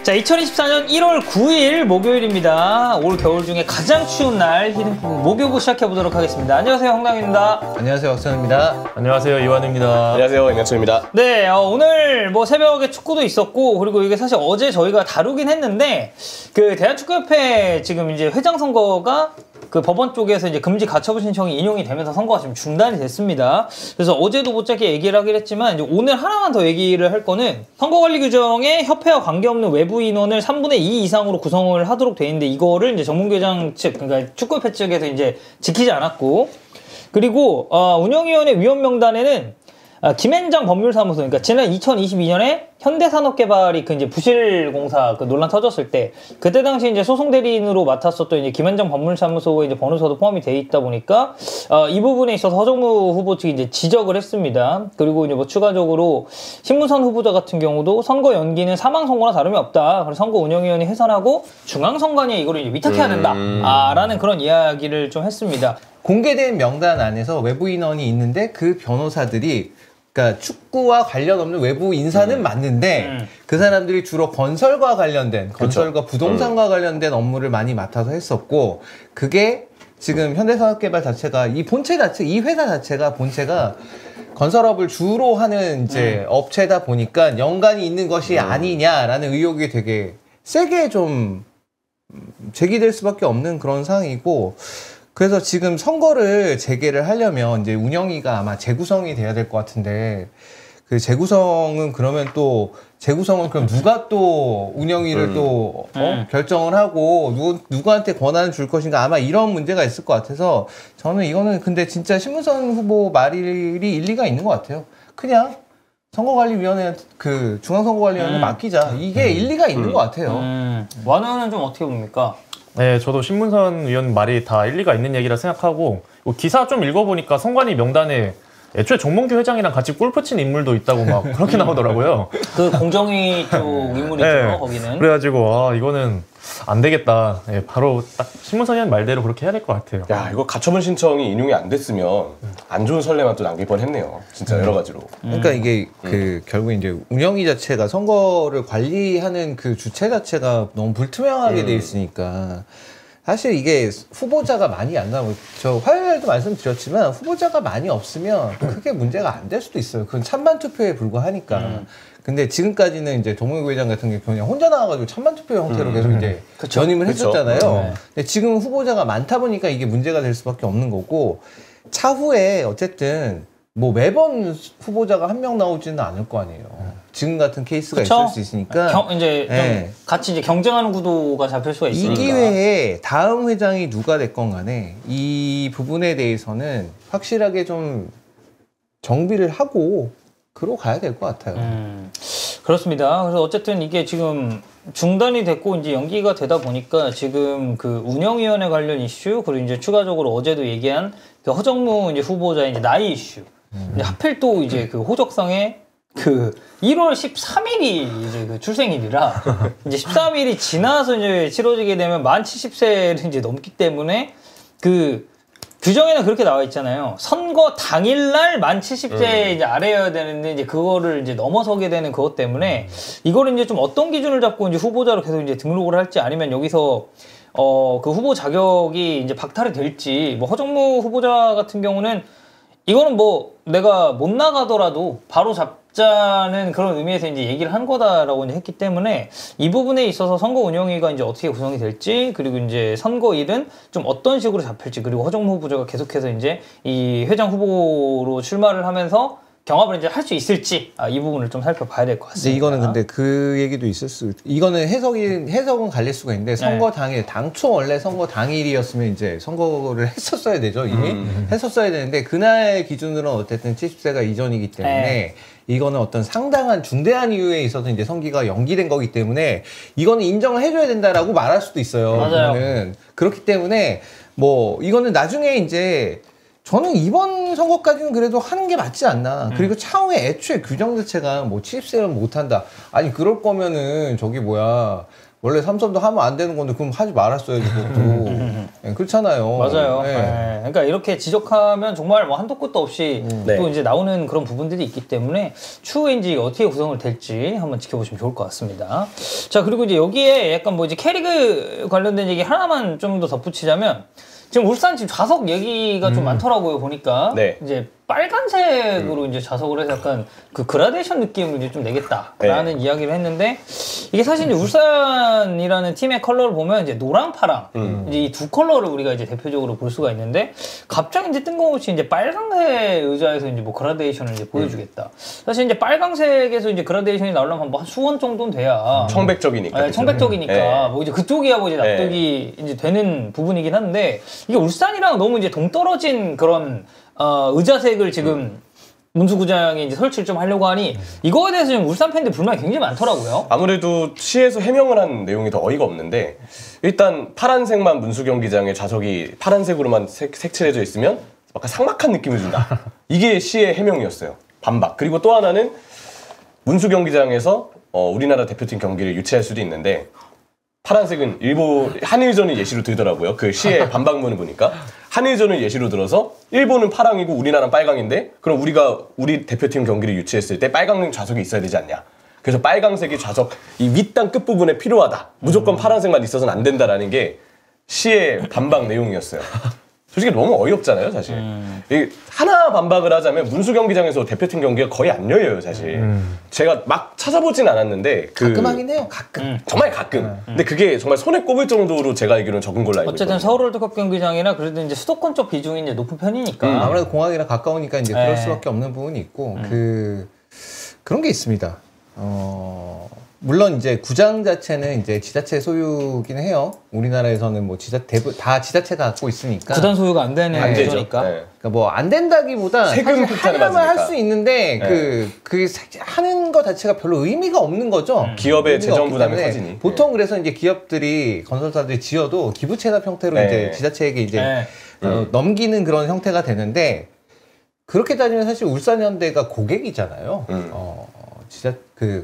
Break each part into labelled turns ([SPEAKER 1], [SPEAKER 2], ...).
[SPEAKER 1] 자, 2024년 1월 9일 목요일입니다. 올 겨울 중에 가장 추운 날 히든풋볼 목요일 시작해보도록 하겠습니다. 안녕하세요, 황당입니다.
[SPEAKER 2] 안녕하세요, 박찬호입니다.
[SPEAKER 3] 안녕하세요, 이완입니다.
[SPEAKER 4] 안녕하세요, 임현철입니다.
[SPEAKER 1] 네, 오늘 뭐 새벽에 축구도 있었고, 그리고 이게 사실 어제 저희가 다루긴 했는데, 그 대한축구협회 지금 이제 회장 선거가 그 법원 쪽에서 이제 금지 가처분 신청이 인용이 되면서 선거가 지금 중단이 됐습니다. 그래서 어제도 못잡게 얘기를 하긴 했지만, 이제 오늘 하나만 더 얘기를 할 거는 선거관리 규정에 협회와 관계없는 외부 인원을 3분의 2 이상으로 구성을 하도록 돼 있는데, 이거를 이제 정문회장 측, 그러니까 축구협회 측에서 이제 지키지 않았고, 그리고 운영위원회 위원 명단에는 김앤장 법률사무소, 그러니까 지난 2022년에 현대산업개발이 그 이제 부실공사 그 논란 터졌을 때, 그때 당시 이제 소송 대리인으로 맡았었던 이제 김앤장 법률사무소의 이제 변호사도 포함이 돼 있다 보니까, 이 부분에 있어서 허정무 후보 측이 이제 지적을 했습니다. 그리고 이제 뭐 추가적으로 신문선 후보자 같은 경우도 선거 연기는 사망 선거나 다름이 없다. 그래서 선거 운영위원회 해산하고 중앙선관위에 이거를 이제 위탁해야 된다. 라는 그런 이야기를 좀 했습니다.
[SPEAKER 2] 공개된 명단 안에서 외부 인원이 있는데 그 변호사들이, 그러니까 축구와 관련 없는 외부 인사는 맞는데 그 사람들이 주로 건설과 관련된, 건설과 부동산과 관련된 업무를 많이 맡아서 했었고, 그게 지금 현대산업개발 자체가 이 본체 자체, 이 회사 자체가 본체가 건설업을 주로 하는 이제 업체다 보니까 연관이 있는 것이 아니냐라는 의혹이 되게 세게 좀 제기될 수밖에 없는 그런 상황이고, 그래서 지금 선거를 재개를 하려면 이제 운영위가 아마 재구성이 돼야 될 것 같은데, 그 재구성은 그러면 또 재구성은 그럼 누가 또 운영위를 또 결정을 하고 누구한테 권한을 줄 것인가, 아마 이런 문제가 있을 것 같아서, 저는 이거는 근데 진짜 신문선 후보 말이 일리가 있는 것 같아요. 그냥 선거관리위원회, 그 중앙선거관리위원회 맡기자, 이게 일리가 있는 것 같아요.
[SPEAKER 1] 완우는 좀 어떻게 봅니까?
[SPEAKER 3] 네, 저도 신문선 의원 말이 다 일리가 있는 얘기라 생각하고, 기사 좀 읽어보니까 선관위 명단에 애초에 정몽규 회장이랑 같이 골프 친 인물도 있다고 막 그렇게 나오더라고요.
[SPEAKER 1] 그 공정위 쪽 인물이죠,
[SPEAKER 3] 네,
[SPEAKER 1] 거기는.
[SPEAKER 3] 그래가지고 이거는 안 되겠다. 네, 바로 딱 신문선 의원 말대로 그렇게 해야 될 것 같아요.
[SPEAKER 4] 야, 이거 가처분 신청이 인용이 안 됐으면 안 좋은 선례만 또 남길 뻔했네요. 진짜 여러 가지로.
[SPEAKER 2] 그러니까 이게 그 결국 이제 운영위 자체가 선거를 관리하는 그 주체 자체가 너무 불투명하게 돼 있으니까, 사실 이게 후보자가 많이 안 나오고, 저 화요일에도 말씀드렸지만 후보자가 많이 없으면 크게 문제가 안 될 수도 있어요. 그건 찬반 투표에 불과하니까. 근데 지금까지는 이제 정몽규 회장 같은 경우 그냥 혼자 나와가지고 찬반 투표 형태로 계속 이제 전임을 했었잖아요. 근데 지금 후보자가 많다 보니까 이게 문제가 될 수밖에 없는 거고, 차후에 어쨌든 뭐 매번 후보자가 한 명 나오지는 않을 거 아니에요. 지금 같은 케이스가 있을 수 있으니까.
[SPEAKER 1] 이제 좀 같이 이제 경쟁하는 구도가 잡힐 수가 있으니까.
[SPEAKER 2] 이 기회에 다음 회장이 누가 됐건 간에 이 부분에 대해서는 확실하게 좀 정비를 하고 그러고 가야 될 것 같아요.
[SPEAKER 1] 그렇습니다. 그래서 어쨌든 이게 지금 중단이 됐고 이제 연기가 되다 보니까 지금 그 운영위원회 관련 이슈, 그리고 이제 추가적으로 어제도 얘기한 그 허정무 이제 후보자의 이제 나이 이슈. 이제 하필 또 이제 그 호적상에 그 1월 13일이 이제 그 출생일이라 이제 13일이 지나서 이제 치러지게 되면 만 70세를 이제 넘기 때문에 그 규정에는 그렇게 나와 있잖아요. 선거 당일날 만 70세 이제 아래여야 되는데, 이제 그거를 이제 넘어서게 되는 그것 때문에 이거를 이제 좀 어떤 기준을 잡고 이제 후보자로 계속 이제 등록을 할지, 아니면 여기서 그 후보 자격이 이제 박탈이 될지, 뭐 허정무 후보자 같은 경우는 이거는 뭐 내가 못 나가더라도 바로 잡자는 그런 의미에서 이제 얘기를 한 거다라고 이제 했기 때문에, 이 부분에 있어서 선거 운영위가 이제 어떻게 구성이 될지, 그리고 이제 선거일은 좀 어떤 식으로 잡힐지, 그리고 허정무 후보자가 계속해서 이제 이 회장 후보로 출마를 하면서 경합을 이제 할 수 있을지, 이 부분을 좀 살펴봐야 될 것 같습니다.
[SPEAKER 2] 이거는 근데 그 얘기도 있을 수, 이거는 해석은 갈릴 수가 있는데, 선거 당일, 당초 원래 선거 당일이었으면 이제 선거를 했었어야 되죠, 이미. 했었어야 되는데, 그날 기준으로는 어쨌든 70세가 이전이기 때문에, 이거는 어떤 상당한 중대한 이유에 있어서 이제 선기가 연기된 거기 때문에, 이거는 인정을 해줘야 된다라고 말할 수도 있어요.
[SPEAKER 1] 맞아요.
[SPEAKER 2] 그렇기 때문에, 뭐, 이거는 나중에 이제, 저는 이번 선거까지는 그래도 하는 게 맞지 않나. 그리고 차후에 애초에 규정 자체가 뭐 70세는 못한다. 아니, 그럴 거면은 저기 뭐야, 원래 삼선도 하면 안 되는 건데 그럼 하지 말았어야지 그것도. 네, 그렇잖아요.
[SPEAKER 1] 맞아요.
[SPEAKER 2] 네.
[SPEAKER 1] 네. 그러니까 이렇게 지적하면 정말 뭐 한도 끝도 없이
[SPEAKER 4] 네.
[SPEAKER 1] 또 이제 나오는 그런 부분들이 있기 때문에 추후에 이제 어떻게 구성을 될지 한번 지켜보시면 좋을 것 같습니다. 자, 그리고 이제 여기에 약간 뭐 이제 캐리그 관련된 얘기 하나만 좀 더 덧붙이자면 지금 울산 지금 좌석 얘기가 좀 많더라고요, 보니까.
[SPEAKER 4] 네.
[SPEAKER 1] 이제 빨간색으로 이제 좌석을 해서 약간 그 그라데이션 느낌을 이제 좀 내겠다라는 이야기를 했는데 이게 사실 이제 울산이라는 팀의 컬러를 보면 이제 노랑, 파랑 이제 이 두 컬러를 우리가 이제 대표적으로 볼 수가 있는데 갑자기 이제 뜬금없이 이제 빨강색 의자에서 이제 뭐 그라데이션을 이제 보여주겠다. 사실 이제 빨강색에서 이제 그라데이션이 나오려면 뭐 한 수원 정도는 돼야
[SPEAKER 4] 청백적이니까.
[SPEAKER 1] 네,
[SPEAKER 4] 그죠?
[SPEAKER 1] 청백적이니까
[SPEAKER 4] 네.
[SPEAKER 1] 뭐 이제 그쪽이야 뭐 이제 납득이 이제 되는 부분이긴 한데 이게 울산이랑 너무 이제 동떨어진 그런 의자색을 지금 문수구장에 이제 설치를 좀 하려고 하니 이거에 대해서 지금 울산 팬들 불만이 굉장히 많더라고요.
[SPEAKER 4] 아무래도 시에서 해명을 한 내용이 더 어이가 없는데 일단 파란색만 문수 경기장에 좌석이 파란색으로만 색칠해져 있으면 약간 삭막한 느낌을 준다. 이게 시의 해명이었어요. 반박. 그리고 또 하나는 문수 경기장에서 우리나라 대표팀 경기를 유치할 수도 있는데 파란색은 일본 한일전을 예시로 들더라고요. 그 시의 반박문을 보니까 한일전을 예시로 들어서 일본은 파랑이고 우리나라는 빨강인데 그럼 우리 대표팀 경기를 유치했을 때 빨강 좌석이 있어야 되지 않냐. 그래서 빨강색이 좌석 이 윗단 끝부분에 필요하다. 무조건 파란색만 있어서는 안 된다라는 게 시의 반박 내용이었어요. 솔직히 너무 어이없잖아요, 사실. 이 하나 반박을 하자면 문수 경기장에서 대표팀 경기가 거의 안 열려요, 사실. 제가 막 찾아보진 않았는데
[SPEAKER 2] 가끔 하긴 해요. 가끔.
[SPEAKER 4] 정말 가끔. 근데 그게 정말 손에 꼽을 정도로 제가 알기로는 적은 걸로 알고 있거든요.
[SPEAKER 1] 어쨌든 서울 월드컵 경기장이나 그래도 이제 수도권 쪽 비중이 이제 높은 편이니까.
[SPEAKER 2] 아무래도 공항이랑 가까우니까 이제 그럴
[SPEAKER 1] 네.
[SPEAKER 2] 수밖에 없는 부분이 있고 그런 게 있습니다. 물론 이제 구장 자체는 이제 지자체 소유긴 해요. 우리나라에서는 뭐 다 지자체가 갖고 있으니까.
[SPEAKER 1] 구단 소유가 안 되는
[SPEAKER 4] 안 되죠.
[SPEAKER 1] 구조니까.
[SPEAKER 4] 네.
[SPEAKER 2] 그러니까 뭐 안 된다기보다
[SPEAKER 4] 세금
[SPEAKER 2] 사실
[SPEAKER 4] 흑자를
[SPEAKER 2] 하려면 할
[SPEAKER 4] 맞으니까.
[SPEAKER 2] 수 있는데
[SPEAKER 4] 네.
[SPEAKER 2] 그 하는 거 자체가 별로 의미가 없는 거죠.
[SPEAKER 4] 기업의
[SPEAKER 2] 의미가
[SPEAKER 4] 재정
[SPEAKER 2] 없기
[SPEAKER 4] 부담이
[SPEAKER 2] 때문에
[SPEAKER 4] 커지니.
[SPEAKER 2] 보통 그래서 이제 기업들이 건설사들이 지어도 기부 체납 형태로
[SPEAKER 4] 네.
[SPEAKER 2] 이제 지자체에게 이제
[SPEAKER 1] 네.
[SPEAKER 2] 넘기는 그런 형태가 되는데 그렇게 따지면 사실 울산현대가 고객이잖아요.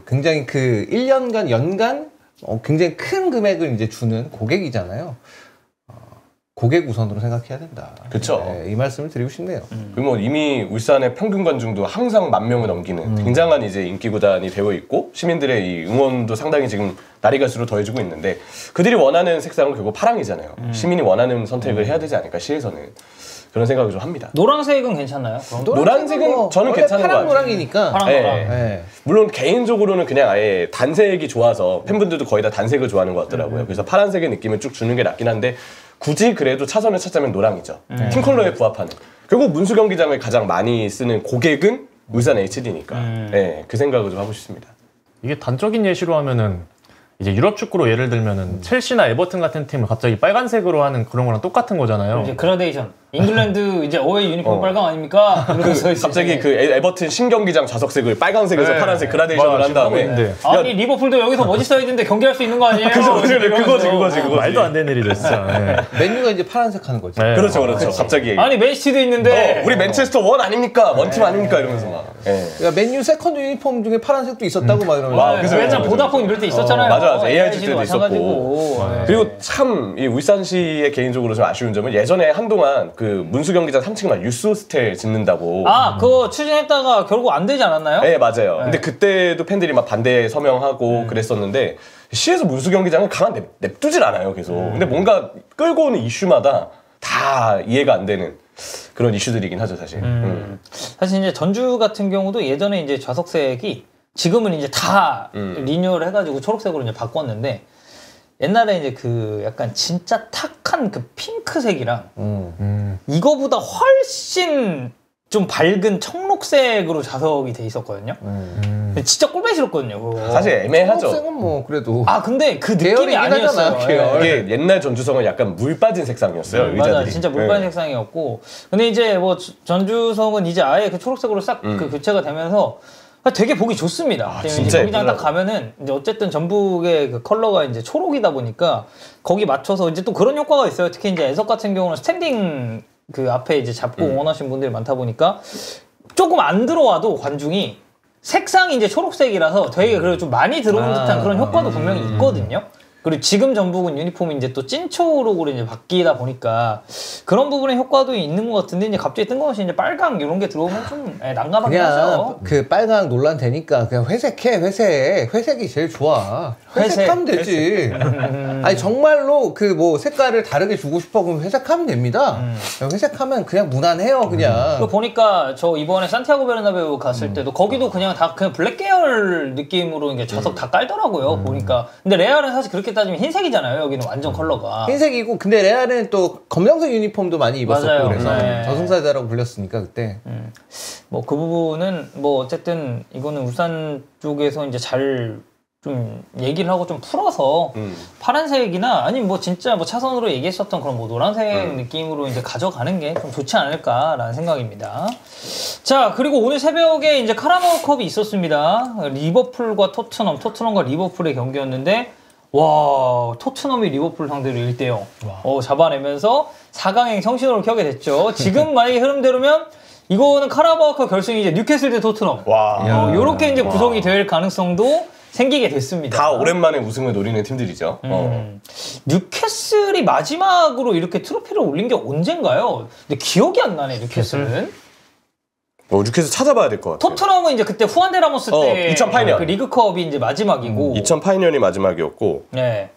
[SPEAKER 2] 굉장히 1년간 연간 굉장히 큰 금액을 이제 주는 고객이잖아요. 고객 우선으로 생각해야 된다.
[SPEAKER 4] 그쵸.
[SPEAKER 2] 네, 이 말씀을 드리고 싶네요.
[SPEAKER 4] 그리고 뭐 이미 울산의 평균 관중도 항상 10,000명을 넘기는 굉장한 이제 인기 구단이 되어 있고 시민들의 이 응원도 상당히 지금 날이 갈수록 더해지고 있는데 그들이 원하는 색상은 결국 파랑이잖아요. 시민이 원하는 선택을 해야 되지 않을까 시에서는 그런 생각을 좀 합니다.
[SPEAKER 1] 노란색은 괜찮나요? 그럼?
[SPEAKER 4] 노란색은 저는
[SPEAKER 2] 원래
[SPEAKER 4] 괜찮은 것
[SPEAKER 2] 파랑
[SPEAKER 4] 같아요.
[SPEAKER 2] 노랑이니까.
[SPEAKER 1] 파랑
[SPEAKER 4] 네.
[SPEAKER 1] 노랑.
[SPEAKER 2] 네.
[SPEAKER 4] 물론 개인적으로는 그냥 아예 단색이 좋아서 팬분들도 거의 다 단색을 좋아하는 것 같더라고요. 그래서 파란색의 느낌을 쭉 주는 게 낫긴 한데 굳이 그래도 차선을 찾자면 노랑이죠. 팀 컬러에 부합하는. 결국 문수 경기장을 가장 많이 쓰는 고객은 울산 HD니까. 네, 그 생각을 좀 하고 싶습니다.
[SPEAKER 3] 이게 단적인 예시로 하면은 이제 유럽 축구로 예를 들면은 첼시나 에버튼 같은 팀을 갑자기 빨간색으로 하는 그런 거랑 똑같은 거잖아요.
[SPEAKER 1] 이제 그라데이션. 잉글랜드 이제 어웨이 유니폼 빨강 아닙니까? 이러면서 이제
[SPEAKER 4] 갑자기 그 에버튼 신경기장 좌석색을 빨간색에서
[SPEAKER 3] 네.
[SPEAKER 4] 파란색 그라데이션을
[SPEAKER 3] 맞아,
[SPEAKER 4] 한 다음에
[SPEAKER 3] 지금 하고 있는데.
[SPEAKER 1] 아니 리버풀도 여기서 멋있어야 되는데 경기할 수 있는 거 아니에요?
[SPEAKER 4] 그거지.
[SPEAKER 3] 말도 안 되는 일이죠, 진짜. 네.
[SPEAKER 2] 맨유가 이제 파란색 하는 거지.
[SPEAKER 3] 네.
[SPEAKER 4] 그렇죠. 갑자기
[SPEAKER 1] 아니 맨시티도 있는데
[SPEAKER 4] 우리 맨체스터 원 아닙니까? 원팀 아닙니까? 이러면서 막. 예.
[SPEAKER 2] 그러니까 맨유 세컨드 유니폼 중에 파란색도 있었다고 막 이러면서.
[SPEAKER 4] 아, 그죠,
[SPEAKER 1] 맨날
[SPEAKER 4] 그죠.
[SPEAKER 1] 보다폰 이럴 때 있었잖아요.
[SPEAKER 4] 맞아. AIG 때도
[SPEAKER 1] 마찬가지고.
[SPEAKER 4] 있었고.
[SPEAKER 1] 네.
[SPEAKER 4] 그리고 참 이 울산시의 개인적으로 좀 아쉬운 점은 예전에 한동안 그 문수 경기장 3층만 유스 호스텔 짓는다고.
[SPEAKER 1] 아 그거 추진했다가 결국 안 되지 않았나요?
[SPEAKER 4] 네, 맞아요. 근데 그때도 팬들이 막 반대 서명하고 그랬었는데 시에서 문수 경기장을 가만 냅두질 않아요, 계속. 근데 뭔가 끌고 오는 이슈마다 다 이해가 안 되는 그런 이슈들이긴 하죠, 사실.
[SPEAKER 1] 사실 이제 전주 같은 경우도 예전에 이제 좌석색이 지금은 이제 다 리뉴얼 해가지고 초록색으로 이제 바꿨는데 옛날에 이제 그 약간 진짜 탁한 그 핑크색이랑 이거보다 훨씬 좀 밝은 청록색으로 좌석이 돼 있었거든요. 진짜 꼴보기 싫었거든요. 그거.
[SPEAKER 4] 사실 애매하죠.
[SPEAKER 2] 초록색은 뭐 그래도.
[SPEAKER 1] 아 근데 그 느낌이
[SPEAKER 2] 계열이긴
[SPEAKER 1] 아니었어요.
[SPEAKER 2] 하잖아, 계열.
[SPEAKER 1] 예.
[SPEAKER 4] 이게 옛날 전주성은 약간 물 빠진 색상이었어요, 의자들이.
[SPEAKER 1] 맞아, 진짜 물반
[SPEAKER 4] 네.
[SPEAKER 1] 색상이었고. 근데 이제 뭐 전주성은 이제 아예 그 초록색으로 싹 그 교체가 되면서 되게 보기 좋습니다.
[SPEAKER 4] 진짜
[SPEAKER 1] 경기장 딱
[SPEAKER 4] 예쁘더라고.
[SPEAKER 1] 가면은 이제 어쨌든 전북의 그 컬러가 이제 초록이다 보니까 거기 맞춰서 이제 또 그런 효과가 있어요. 특히 이제 애석 같은 경우는 스탠딩 그 앞에 이제 잡고 응원하시는 분들이 많다 보니까 조금 안 들어와도 관중이 색상이 이제 초록색이라서 되게 그래도 좀 많이 들어오는 듯한 그런 효과도 분명히 있거든요. 그리고 지금 전북은 유니폼이 이제 또 찐초록으로 이제 바뀌다 보니까 그런 부분에 효과도 있는 것 같은데 이제 갑자기 뜬금없이 이제 빨강 이런 게 들어오면 좀 난감하긴 하죠.
[SPEAKER 2] 그냥 그 빨강 논란 되니까 그냥 회색해 회색이 제일 좋아. 회색하면 되지. 아니 정말로 그 뭐 색깔을 다르게 주고 싶어 그럼 회색하면 됩니다. 회색하면 그냥 무난해요 그냥.
[SPEAKER 1] 그 보니까 저 이번에 산티아고 베르나베우 갔을 때도 거기도 그냥 다 그냥 블랙 계열 느낌으로 이게 좌석 다 깔더라고요 보니까. 근데 레알은 사실 그렇게 따지면 흰색이잖아요. 여기는 완전 컬러가.
[SPEAKER 2] 흰색이고 근데 레알은 또 검정색 유니폼도 많이 입었었고
[SPEAKER 1] 맞아요.
[SPEAKER 2] 그래서
[SPEAKER 1] 네.
[SPEAKER 2] 저승사자라고 불렸으니까 그때.
[SPEAKER 1] 뭐 그 부분은 뭐 어쨌든 이거는 울산 쪽에서 이제 잘 좀 얘기를 하고 좀 풀어서 파란색이나 아니면 뭐 진짜 뭐 차선으로 얘기했었던 그런 뭐 노란색 느낌으로 이제 가져가는 게 좀 좋지 않을까라는 생각입니다. 자, 그리고 오늘 새벽에 이제 카라바오컵이 있었습니다. 리버풀과 토트넘과 리버풀의 경기였는데 와, 토트넘이 리버풀 상대로 1대0 잡아내면서 4강행 정신으로 켜게 됐죠. 지금 만약에 흐름대로면 이거는 카라바오컵 결승이 이제 뉴캐슬 대 토트넘.
[SPEAKER 4] 와.
[SPEAKER 1] 요렇게 이제 구성이 될 가능성도 생기게 됐습니다.
[SPEAKER 4] 다 오랜만에 우승을 노리는 팀들이죠.
[SPEAKER 1] 뉴캐슬이 마지막으로 이렇게 트로피를 올린 게 언젠가요? 근데 기억이 안 나네, 뉴캐슬은.
[SPEAKER 4] 뉴캐슬 찾아봐야 될 것 같아요.
[SPEAKER 1] 토트넘은 이제 그때 후안데 라모스 때
[SPEAKER 4] 2008년.
[SPEAKER 1] 그 리그컵이 이제 마지막이고
[SPEAKER 4] 2008년이 마지막이었고
[SPEAKER 1] 네.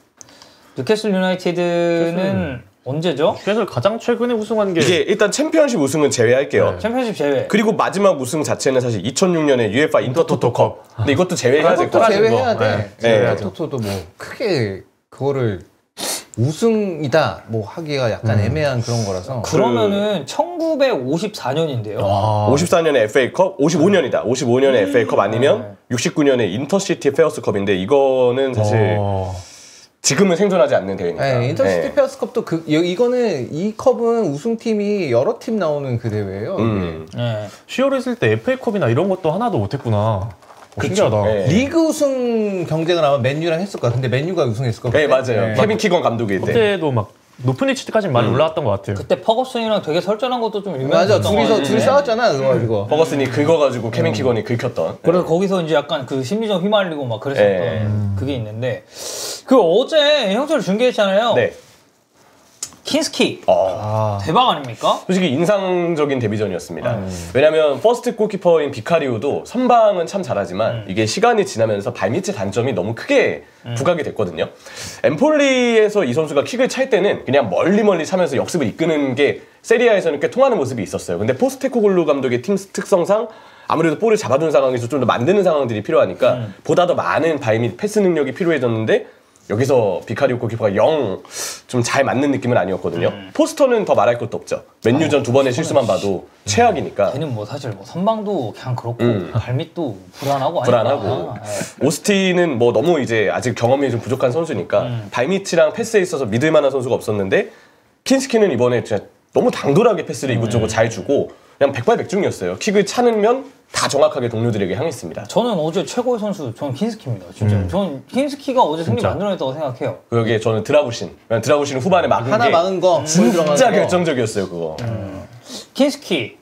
[SPEAKER 1] 뉴캐슬 유나이티드는 언제죠?
[SPEAKER 3] 그래서 가장 최근에 우승한 게
[SPEAKER 4] 이게 일단 챔피언십 우승은 제외할게요.
[SPEAKER 3] 네.
[SPEAKER 1] 챔피언십 제외.
[SPEAKER 4] 그리고 마지막 우승 자체는 사실 2006년에 UEFA 인터토토컵. 근데 이것도 제외해야 될 것
[SPEAKER 2] 또
[SPEAKER 4] 같아요.
[SPEAKER 2] 제외해야 돼.
[SPEAKER 4] 네.
[SPEAKER 2] 토토도 뭐 크게 그거를 우승이다 뭐 하기가 약간 애매한 그런 거라서.
[SPEAKER 1] 그러면은 1954년인데요.
[SPEAKER 4] 54년에 FA컵, 55년이다. 55년에 FA컵 아니면 69년에 인터시티 페어스컵인데 이거는 사실 지금은 생존하지 않는 대회니까.
[SPEAKER 2] 네, 인터시티
[SPEAKER 4] 네.
[SPEAKER 2] 페어스컵도 이거는 이 컵은 우승팀이 여러 팀 나오는 그 대회예요.
[SPEAKER 1] 네.
[SPEAKER 3] 시어를 했을 때 FA컵이나 이런 것도 하나도 못했구나. 신기하다.
[SPEAKER 4] 네.
[SPEAKER 2] 리그 우승 경쟁을 아마 맨유랑 했을 거야. 근데 맨유가 우승했을 거야.
[SPEAKER 4] 네, 맞아요. 케빈 키건 감독일 때.
[SPEAKER 3] 그때도 막 높은 위치까지는 많이 올라왔던 것 같아요.
[SPEAKER 1] 그때 퍼거슨이랑 되게 설전한 것도 좀
[SPEAKER 2] 맞아,
[SPEAKER 1] 유명했던 것 같아요.
[SPEAKER 2] 둘이 싸웠잖아, 그거 가지고.
[SPEAKER 4] 버거슨이 긁어가지고 케빈 키건이 긁혔던.
[SPEAKER 1] 그래서 거기서 이제 약간 그 심리적 휘말리고 막 그랬었던 그게 있는데 그 어제 형철 중계했잖아요.
[SPEAKER 4] 네.
[SPEAKER 1] 킨스키
[SPEAKER 4] 어.
[SPEAKER 1] 대박 아닙니까?
[SPEAKER 4] 솔직히 인상적인 데뷔전이었습니다. 왜냐면 퍼스트 골키퍼인 비카리오도 선방은 참 잘하지만 이게 시간이 지나면서 발밑의 단점이 너무 크게 부각이 됐거든요. 엠폴리에서 이 선수가 킥을 찰 때는 그냥 멀리 차면서 역습을 이끄는 게 세리아에서는 꽤 통하는 모습이 있었어요. 근데 포스테코글루 감독의 팀 특성상 아무래도 볼을 잡아둔 상황에서 좀 더 만드는 상황들이 필요하니까 보다 더 많은 발밑 패스 능력이 필요해졌는데 여기서 비카리오 골키퍼가 영 좀 잘 맞는 느낌은 아니었거든요. 포스터는 더 말할 것도 없죠. 맨유전 두 번의 실수만 봐도 최악이니까.
[SPEAKER 1] 걔는 뭐 사실 뭐 선방도 그냥 그렇고 발밑도 불안하고
[SPEAKER 4] 불안하고. 오스틴은 뭐 너무 이제 아직 경험이 좀 부족한 선수니까 발밑이랑 패스에 있어서 믿을 만한 선수가 없었는데 킨스키는 이번에 진짜 너무 당돌하게 패스를 이곳저곳 잘 주고 그냥 백발백중이었어요. 킥을 차는 다 정확하게 동료들에게 향했습니다.
[SPEAKER 1] 저는 어제 최고의 선수 저는 킨스키입니다. 진짜 저는 킨스키가 어제 승리 만들어냈다고 생각해요.
[SPEAKER 4] 여기에 저는 드라구신. 드라구신은 후반에 막은
[SPEAKER 2] 하나
[SPEAKER 4] 게
[SPEAKER 2] 막은 거.
[SPEAKER 4] 진짜 결정적이었어요, 그거.
[SPEAKER 1] 킨스키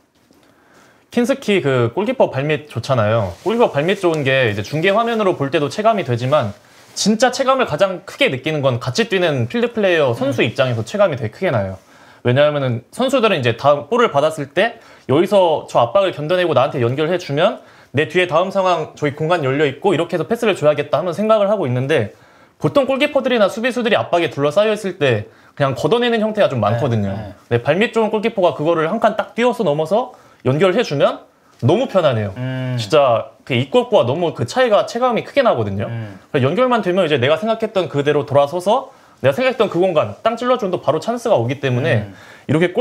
[SPEAKER 3] 킨스키 그 골키퍼 발밑 좋잖아요. 골키퍼 발밑 좋은 게 이제 중계 화면으로 볼 때도 체감이 되지만 진짜 체감을 가장 크게 느끼는 건 같이 뛰는 필드 플레이어 선수 입장에서 체감이 되게 크게 나요. 왜냐하면은 선수들은 이제 다음 볼을 받았을 때 여기서 저 압박을 견뎌내고 나한테 연결해 주면 내 뒤에 다음 상황 저기 공간 열려 있고 이렇게 해서 패스를 줘야겠다 하면 생각을 하고 있는데 보통 골키퍼들이나 수비수들이 압박에 둘러싸여 있을 때 그냥 걷어내는 형태가 좀 많거든요. 네, 발밑 좋은 골키퍼가 그거를 한 칸 딱 뛰어서 넘어서 연결해 주면 너무 편하네요. 진짜 그 이 골과 너무 그 차이가 체감이 크게 나거든요. 연결만 되면 이제 내가 생각했던 그대로 돌아서서 내가 생각했던 그 공간 땅 찔러줘도 바로 찬스가 오기 때문에 이렇게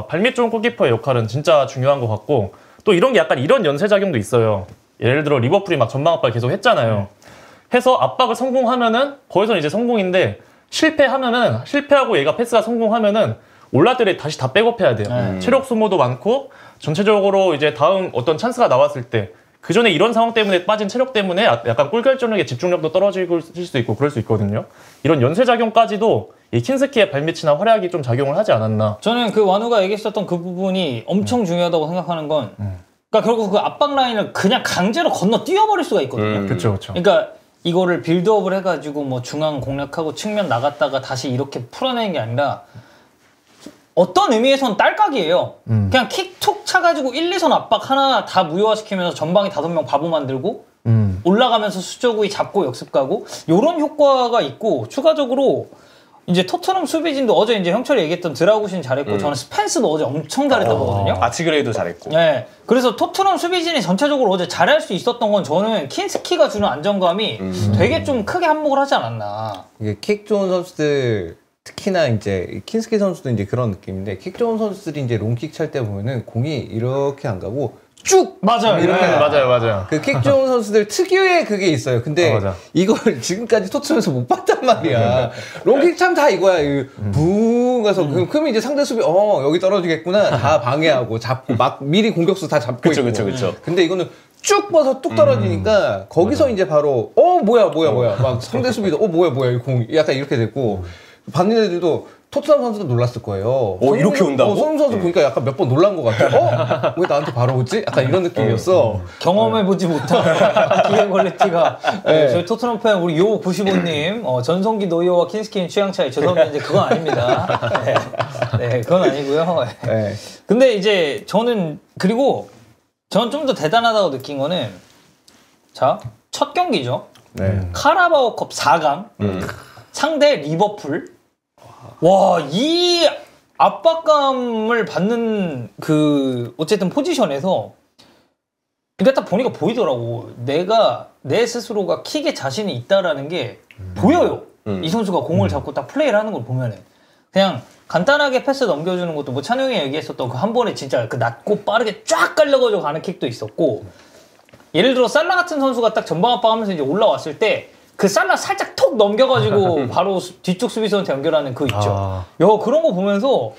[SPEAKER 3] 발밑 좋은 골키퍼의 역할은 진짜 중요한 것 같고 또 이런 게 약간 이런 연쇄작용도 있어요. 예를 들어 리버풀이 막 전방 압박 계속 했잖아요. 해서 압박을 성공하면은 거기서는 이제 성공인데 실패하고 얘가 패스가 성공하면은 올라들이 다시 다 백업해야 돼요. 체력 소모도 많고 전체적으로 이제 다음 어떤 찬스가 나왔을 때 그 전에 이런 상황 때문에 빠진 체력 때문에 약간 골 결정력의 집중력도 떨어질 수 있고 그럴 수 있거든요. 이런 연쇄작용까지도 이 킨스키의 발밑이나 활약이 좀 작용을 하지 않았나.
[SPEAKER 1] 저는 그 완우가 얘기했었던 그 부분이 엄청 중요하다고 생각하는 건 그러니까 결국 그 압박 라인을 그냥 강제로 건너 뛰어버릴 수가 있거든요.
[SPEAKER 3] 그렇죠.
[SPEAKER 1] 그러니까 이거를 빌드업을 해가지고 뭐 중앙 공략하고 측면 나갔다가 다시 이렇게 풀어내는 게 아니라 어떤 의미에서는 딸깍이에요. 그냥 킥 툭 차가지고 1, 2선 압박 하나 다 무효화시키면서 전방에 5명 바보 만들고 올라가면서 수적우위 잡고 역습 가고 요런 효과가 있고 추가적으로 이제 토트넘 수비진도 어제 이제 형철이 얘기했던 드라구신 잘했고 저는 스펜스도 어제 엄청 잘했다고 보거든요.
[SPEAKER 4] 아치그레이도 잘했고.
[SPEAKER 1] 네. 그래서 토트넘 수비진이 전체적으로 어제 잘할 수 있었던 건 저는 킨스키가 주는 안정감이 되게 좀 크게 한몫을 하지 않았나.
[SPEAKER 2] 이게 킥 좋은 선수들 특히나 이제 킨스키 선수도 이제 그런 느낌인데 킥 좋은 선수들이 이제 롱킥 찰 때 보면은 공이 이렇게 안 가고 쭉
[SPEAKER 1] 맞아요.
[SPEAKER 2] 이렇게
[SPEAKER 1] 네.
[SPEAKER 3] 맞아요.
[SPEAKER 2] 그 킥 좋은 선수들 특유의 그게 있어요. 근데
[SPEAKER 3] 맞아.
[SPEAKER 2] 이걸 지금까지 토트넘에서 못 봤단 말이야. 롱킥 참 다 이거야. 붕 가서 그러면 이제 상대 수비 여기 떨어지겠구나 다 방해하고 잡고 막 미리 공격수 다 잡고
[SPEAKER 4] 그쵸,
[SPEAKER 2] 있고.
[SPEAKER 4] 그쵸.
[SPEAKER 2] 근데 이거는 쭉 뻗어 뚝 떨어지니까 거기서 이제 바로 뭐야 막 상대 수비도 뭐야 이 공 약간 이렇게 됐고 받는 애들도 토트넘 선수도 놀랐을 거예요.
[SPEAKER 4] 이렇게 온다고?
[SPEAKER 2] 손흥민 선수 보니까 약간 몇 번 놀란 것 같아. 왜 나한테 바로 오지? 약간 이런 느낌이었어.
[SPEAKER 1] 경험해보지 못한 기회 퀄리티가. 네, 저희 토트넘 팬 우리 요95님 전성기 노이어와 킨스키의 취향 차이 죄송합니다. 이제 그건 아닙니다. 네, 그건 아니고요.
[SPEAKER 2] 네.
[SPEAKER 1] 근데 이제 저는 그리고 저는 좀 더 대단하다고 느낀 거는 자, 첫 경기죠.
[SPEAKER 2] 네.
[SPEAKER 1] 카라바오컵 4강 상대 리버풀. 와, 이 압박감을 받는 그 어쨌든 포지션에서 그러니까 딱 보니까 보이더라고. 내 스스로가 킥에 자신이 있다라는 게 보여요. 이 선수가 공을 잡고 딱 플레이를 하는 걸 보면은 그냥 간단하게 패스 넘겨주는 것도 뭐 찬용이 얘기했었던 그 한 번에 진짜 그 낮고 빠르게 쫙 깔려가지고 가는 킥도 있었고 예를 들어 살라 같은 선수가 딱 전방 압박하면서 이제 올라왔을 때 그 살라 살짝 톡 넘겨가지고 바로 뒤쪽 수비수한테 연결하는 그 있죠. 야, 그런 거 보면서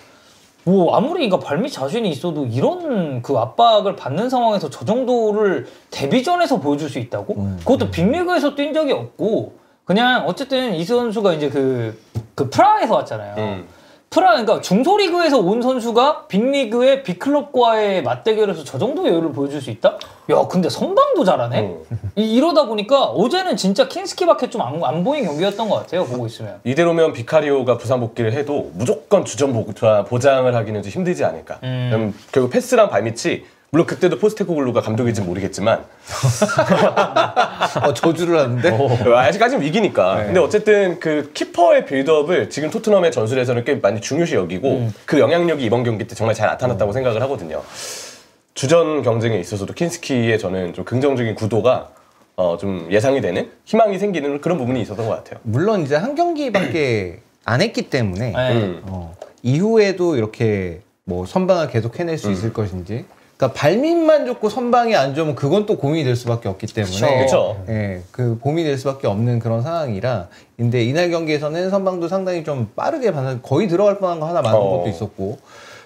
[SPEAKER 1] 뭐 아무리 그러니까 발밑 자신이 있어도 이런 그 압박을 받는 상황에서 저 정도를 데뷔전에서 보여줄 수 있다고? 그것도 빅리그에서 뛴 적이 없고 그냥 어쨌든 이 선수가 이제 그 프라하에서 왔잖아요. 그러니까 중소리그에서 온 선수가 빅리그의 빅클럽과의 맞대결에서 저 정도 여유를 보여줄 수 있다? 야, 근데 선방도 잘하네? 이러다 보니까 어제는 진짜 킨스키밖에 좀 안 보인 경기였던 것 같아요, 보고 있으면.
[SPEAKER 4] 이대로면 비카리오가 부상 복귀를 해도 무조건 주전 보장을 하기는 좀 힘들지 않을까. 결국 패스랑 발밑이 물론 그때도 포스테코글루가 감독인지는 모르겠지만
[SPEAKER 2] 저주를 하는데
[SPEAKER 4] 아직까지는 위기니까.
[SPEAKER 2] 네.
[SPEAKER 4] 근데 어쨌든 그 키퍼의 빌드업을 지금 토트넘의 전술에서는 꽤 많이 중요시 여기고 그 영향력이 이번 경기 때 정말 잘 나타났다고 생각을 하거든요. 주전 경쟁에 있어서도 킨스키의 저는 좀 긍정적인 구도가 좀 예상이 되는 희망이 생기는 그런 부분이 있었던 것 같아요.
[SPEAKER 2] 물론 이제 한 경기밖에 안 했기 때문에
[SPEAKER 1] 네.
[SPEAKER 2] 이후에도 이렇게 뭐 선방을 계속 해낼 수 있을 것인지. 그러니까 발밑만 좋고 선방이 안 좋으면 그건 또 고민이 될 수밖에 없기 때문에
[SPEAKER 4] 그쵸.
[SPEAKER 2] 예, 그 고민이 될 수밖에 없는 그런 상황이라 근데 이날 경기에서는 선방도 상당히 좀 빠르게 거의 들어갈 뻔한 거 하나 맞은 것도 있었고